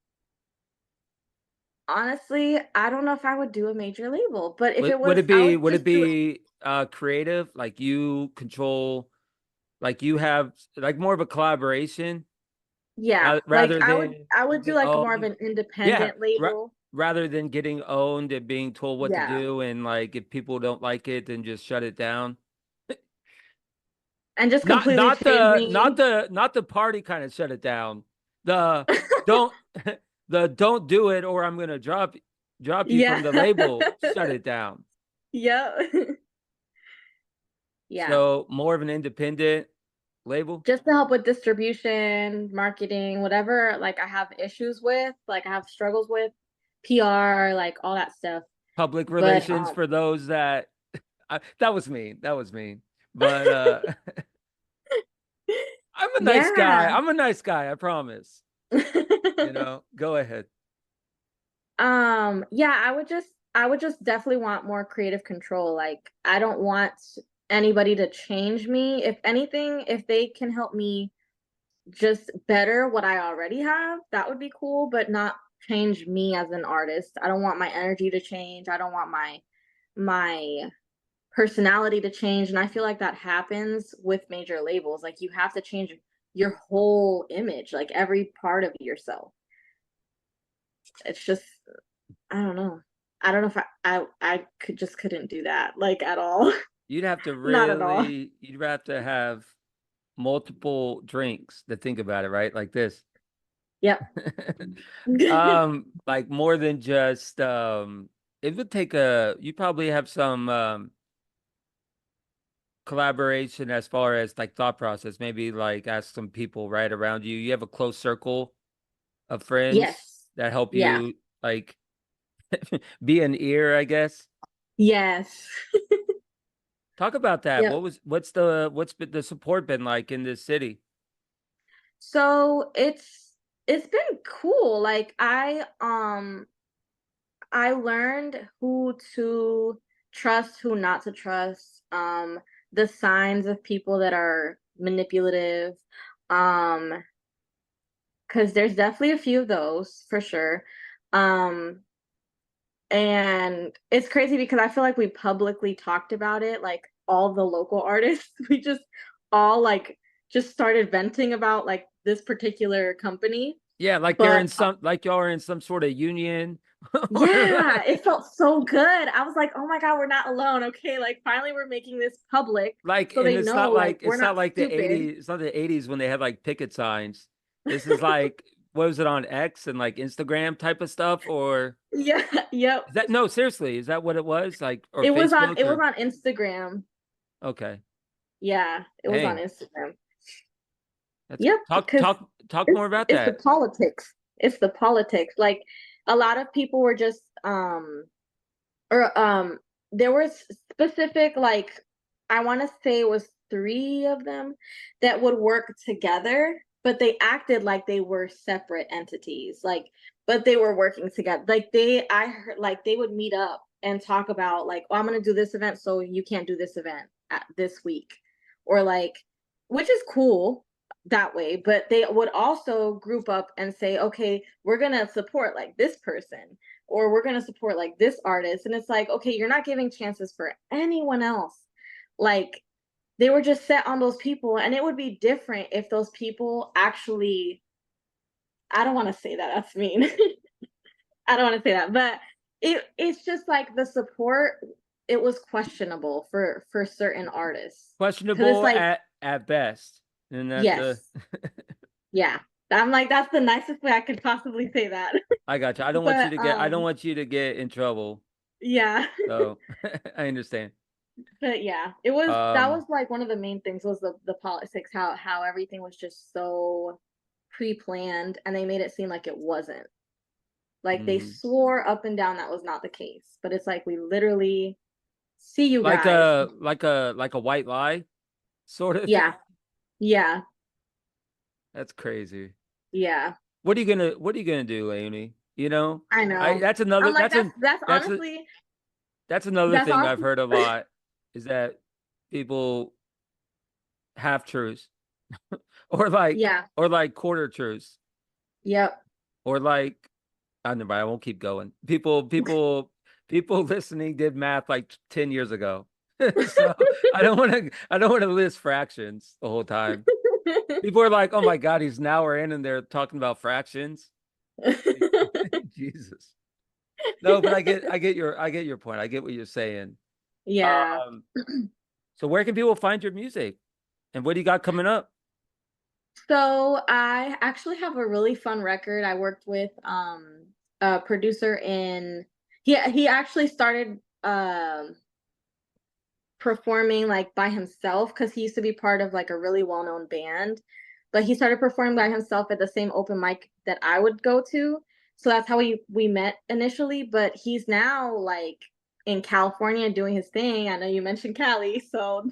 honestly, I don't know if I would do a major label, but if it was, I would Would it just do it. be creative, like you control, like you have like more of a collaboration Yeah, like rather than I would do getting like more of owned? an Yeah, independent label. rather than getting owned and being told what to Yeah, do, and like if people don't like it, then just shut it down. and just completely changing. Not the party kind of shut it down. The don't the don't do it or I'm gonna drop you Yeah. from the label. Shut it down. Yep. Yeah. So more of an independent label. Just to help with distribution, marketing, whatever like I have issues with, like I have struggles with, PR, like all that stuff. Public But relations for those that that was mean. That was mean. But I'm a nice guy. yeah. I'm a nice guy, I promise. Go ahead. Yeah, I would just definitely want more creative control. Like I don't want anybody to change me. If anything, if they can help me just better what I already have, that would be cool, but not change me as an artist. I don't want my energy to change. I don't want my personality to change. And I feel like that happens with major labels. Like you have to change your whole image, like every part of yourself. It's just I don't know. I don't know if I could just couldn't do that like at all. Not at all. You'd have to have multiple drinks to think about it, right? Like this. Yep. Like more than just it would take you probably have some collaboration as far as like thought process, maybe like ask some people right around you. You have a close circle of friends Yes. that help Yeah. you like be an ear, I guess. Yes. Talk about that. Yep. What's been the support been like in this city? So it's been cool. Like I learned who to trust, who not to trust, the signs of people that are manipulative. Um, because there's definitely a few of those for sure. Um, and it's crazy because I feel like we publicly talked about it, like all the local artists. We just all like just started venting about like this particular company. Yeah, But like y'all are in some sort of union or yeah, it felt so good. I was like, oh my God, we're not alone. Okay, like finally we're making this public like, so and they know like we're it's not not like the stupid. 80s, it's not the 80s when they had like picket signs. This is like, what was it on X and like Instagram type of stuff? Or Yeah, yep. is that, no, seriously, is that what it was? Like, or Facebook It was or, on Instagram. okay. Yeah, it was on Dang. Instagram. That's Yep, because talk more about it's the that. politics. It's the politics. Like a lot of people were just or there was specific like I want to say it was three of them that would work together, but they acted like they were separate entities. Like, but they were working together. Like I heard like they would meet up and talk about like, oh, I'm gonna do this event, so you can't do this event this week, or like, which is cool that way. But they would also group up and say, okay, we're gonna support like this person, or we're going to support like this artist. And it's like, okay, you're not giving chances for anyone else. Like they were just set on those people. And it would be different if those people actually, I don't want to say that, that's mean. I don't want to say that, but it's just like the support, it was questionable for certain artists. Because it's Questionable like, at best. And that's yes, yeah. I'm like, that's the nicest way I could possibly say that. I got you. I don't want you But to get I don't want you to get in trouble. yeah. So I understand. But yeah, it was that Um was like one of the main things was the politics, how everything was just so pre-planned and they made it seem like it wasn't. Like they mhm. swore up and down that was not the case. But it's like we literally see you guys. Like a white lie sort of thing. Yeah. Yeah. That's crazy. Yeah. What are you gonna do, Amy? You know? I I know. that's I'm another like that's that's a honestly that's another that's thing I've honestly heard a lot is that people half truths or yeah. like quarter truths Yep. or like I don't know, I won't keep going. People listening did math like 10 years ago. So I don't want to list fractions the whole time. People are like, oh my God, he's an hour in and they're talking about fractions. Jesus. No, but I get your point. I get what you're saying. Yeah. Um, so where can people find your music? And what do you got coming up? So I actually have a really fun record. I worked with a producer in he actually started performing like by himself because he used to be part of like a really well-known band. But he started performing by himself at the same open mic that I would go to. So that's how we met initially. But he's now like in California doing his thing. I know you mentioned Cali, so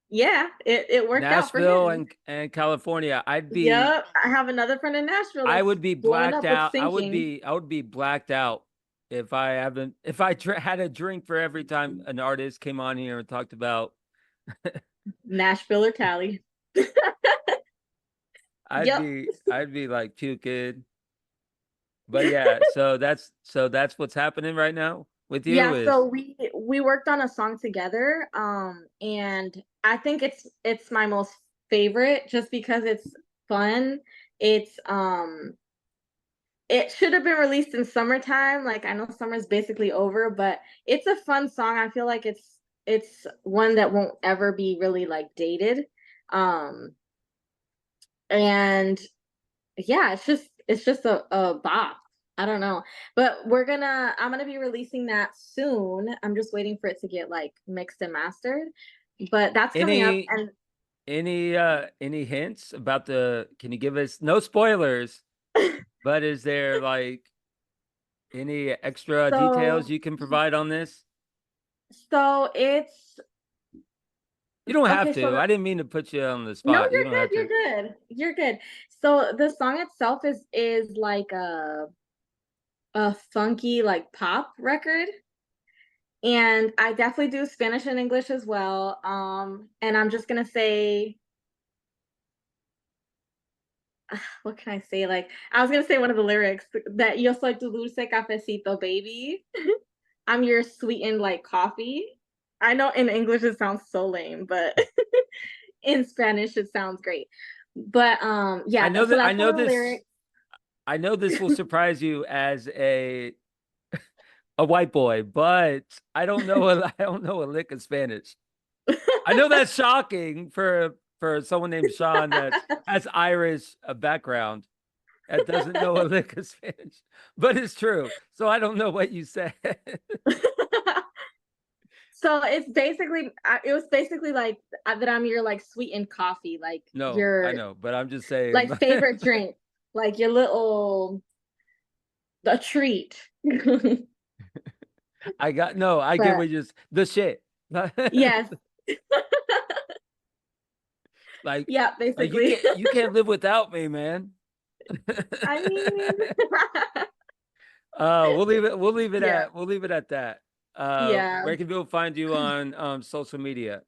yeah, it worked out for Nashville him. and California. Yep, I have another friend in Nashville I that's would be blowing blacked up with out. sinking. I would be blacked out if had a drink for every time an artist came on here and talked about. Nashville or Cali. Yep. I'd be like puking. But yeah, so that's what's happening right now with you Yeah, is so we worked on a song together, and I think it's my most favorite just because it's fun. It's it should have been released in summertime. Like I know summer's basically over, but it's a fun song. I feel like it's one that won't ever be really like dated. Um and yeah, it's just a bop. I don't know. But I'm gonna be releasing that soon. I'm just waiting for it to get like mixed and mastered. But that's coming up any and any hints about the can you give us no spoilers, but is there like any extra details so you can provide on this? it's You don't have okay, so to. I didn't mean to put you on the no, spot. You don't have you're to. good. You're good. So the song itself is like a funky like pop record. And I definitely do Spanish and English as well. And I'm just gonna say, what can I say? Like, I was gonna say one of the lyrics that yo soy tu dulce cafecito, baby. I'm your sweetened like coffee. I know in English it sounds so lame, but in Spanish it sounds great. But I yeah, know so that that's one of the lyrics. I know this will surprise you as a white boy, but I don't know a lick of Spanish. I know that's shocking for someone named Sean that has Irish background that doesn't know a lick of Spanish, but it's true. So I don't know what you said. So it was basically like that I'm your like sweetened coffee, like No, I your know, but I'm just saying. like favorite drink, like your little a treat. I got no. I get But what you just the shit. yes, Yeah, You basically. can't live without me, man. I mean, yeah, we'll leave it at that. yeah. Where can people find you on social media?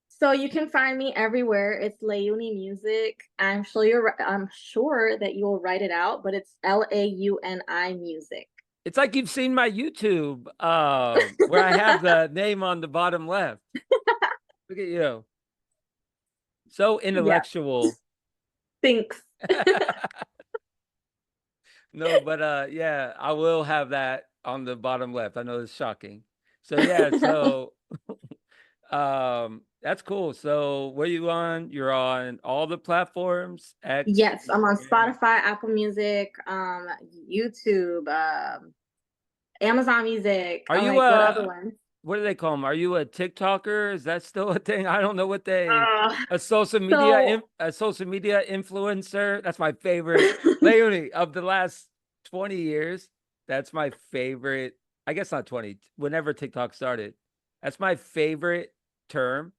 So you can find me everywhere. It's Lay-oo-Nee Music. I'm sure that you will write it out, but it's LAUNI Music. It's like you've seen my YouTube, where I have the name on the bottom left. Look at you. So Yeah, intellectual. thanks. No, but yeah, I will have that on the bottom left. I know it's shocking. So yeah, so that's cool. So what are you on? You're on all the platforms, X, Yes, I'm on Instagram. Spotify, Apple Music, YouTube, Amazon Music. Are I'm you like, what other ones? what do they call them? Are you a TikToker? Is that still a thing? I don't know what they Uh, a social media influencer. That's my favorite. LaÜnI of the last 20 years. That's my favorite. I guess not 20, whenever TikTok started. That's my favorite term.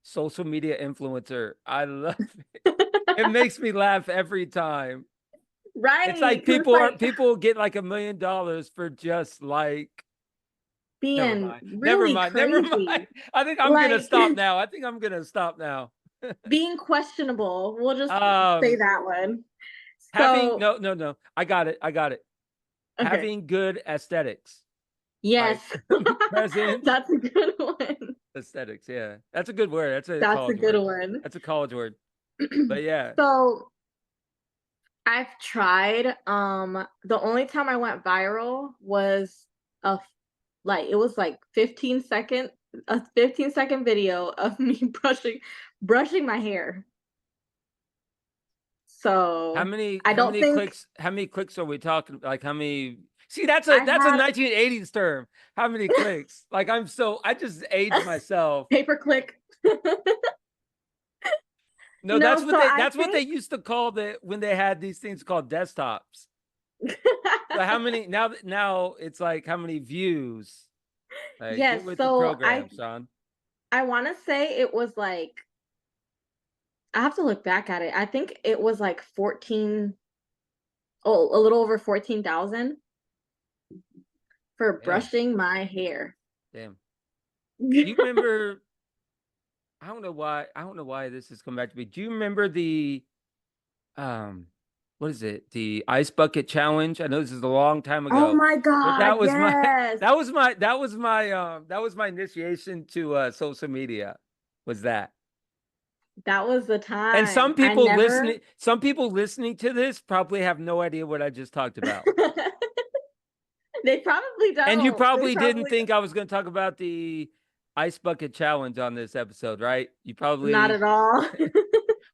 Social media influencer. I love it. It makes me laugh every time. It's right, like because it's like people get like $1 million for just like never being mind. Never really mind. Never crazy, mind. I think I'm gonna like stop now. I think I'm gonna stop now. being questionable. We'll just say Um, that one. having So, no. I got it. I got it. okay. Having good aesthetics, Yes, like presence, that's a good one. aesthetics. Yeah, that's a good word. That's a That's a college good word. one. That's a college word. But yeah, So I've tried. The only time I went viral was a f- like it was like 15-second video of me brushing my hair. So I how don't many think clicks? How many clicks are we talking? Like how many? See, I that's a had 1980s term. How many clicks? Like I just aged a myself. pay per click. No, No, so I that's what they think used to call the when they had these things called desktops. So how many now it's like how many views? Like yes, get with the so program, son. I want to say it was like I have to look back at it. I think it was like 14, oh, a little over 14,000 for Damn, brushing my hair. damn. Do you remember I don't know why this has come back to me. Do you remember the um what is it? The ice bucket challenge? I know this is a long time Oh ago, my but god, that was my yes. that was my initiation to social media was that. That was the And time. I never some people listening to this probably have no idea what I just talked about. They probably And you don't. They probably didn't probably think I was going to talk about the ice bucket challenge on this episode, right? You not probably, at all.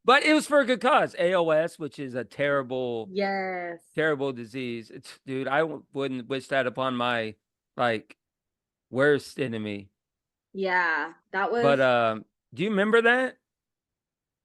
but it was for a good cause. AOS, which is a terrible, Yes. terrible disease. It's, dude, wouldn't wish that upon my like worst enemy. Yeah, that But was do you remember that?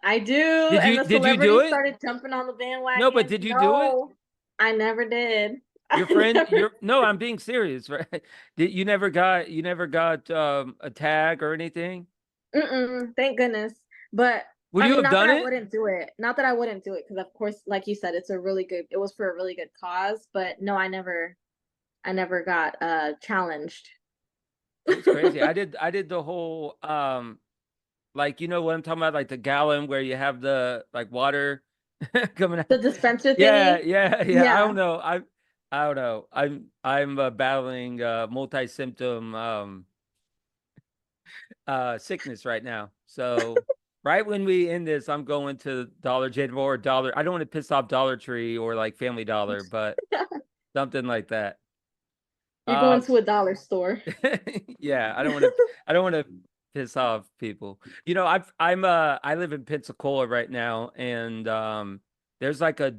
I do, and the Did you do celebrities it? started jumping on the No, but bandwagon. did you do it? No, I never did. Your I friend, never no, I'm being serious, right? You never got a tag or anything? Mm-mm, thank goodness. But Would I you mean, have not that done I it? wouldn't do it. Not that I wouldn't do it, because of course, like you said, it was for a really good cause. But no, I never got challenged. It was crazy. I did the whole like you know what I'm talking about, like the gallon where you have the like water coming The out. dispenser Yeah, thingy. yeah. I Yeah. don't know. I don't know. I'm battling multi-symptom sickness right now. So right when we end this, I'm going to Dollar General or Dollar. I don't want to piss off Dollar Tree or like Family Dollar, but something like that. You're going Um to a dollar store. yeah, I don't want to piss off people. You know, I live in Pensacola right now and there's like a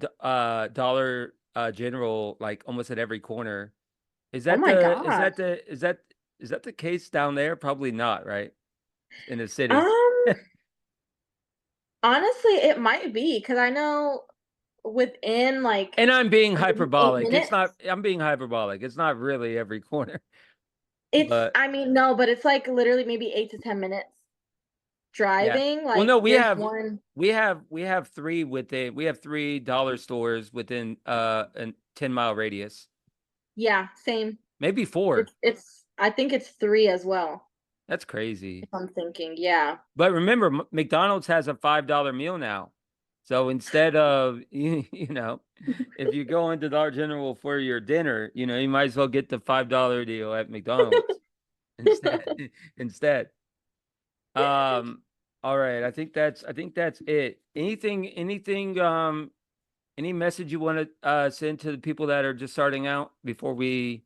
Dollar General like almost at every corner. Oh my gosh. Is that the case down there? Probably not, right? In the city. Um, honestly, it might be because I know within like And I'm being maybe eight hyperbolic. It's minutes. not I'm being hyperbolic. It's not really every corner. It's But I mean, no, but it's like literally maybe 8 to 10 minutes. Yeah. driving, Well, like no, there's one. we have three within, we have $3 stores within a 10-mile radius. Yeah, same. Maybe four. It's I think it's 3 as well, That's crazy. if I'm thinking. Yeah. But remember, McDonald's has a $5 meal now. So instead of you know, if you go into Dollar General for your dinner, you know, you might as well get the $5 deal at McDonald's instead. Instead. Um, all right. I think that's it. Any message you want to send to the people that are just starting out before we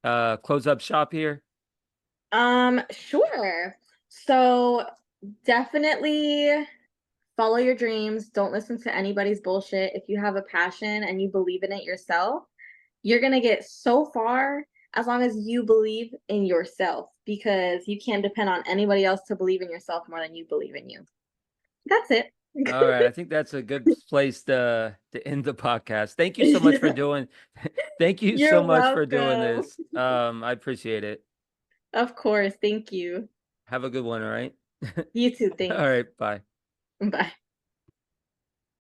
close up shop here? Sure. So definitely follow your dreams. Don't listen to anybody's bullshit. If you have a passion and you believe in it yourself, you're going to get so far as long as you believe in yourself, because you can't depend on anybody else to believe in yourself more than you believe in you. That's it. All right, I think that's a good place to end the podcast. Thank you so much for Yeah, doing thank you so you're much for doing welcome. this. I appreciate it. Of course. Thank you. Have a good one, all right? You too. All Thanks. right, bye. Bye.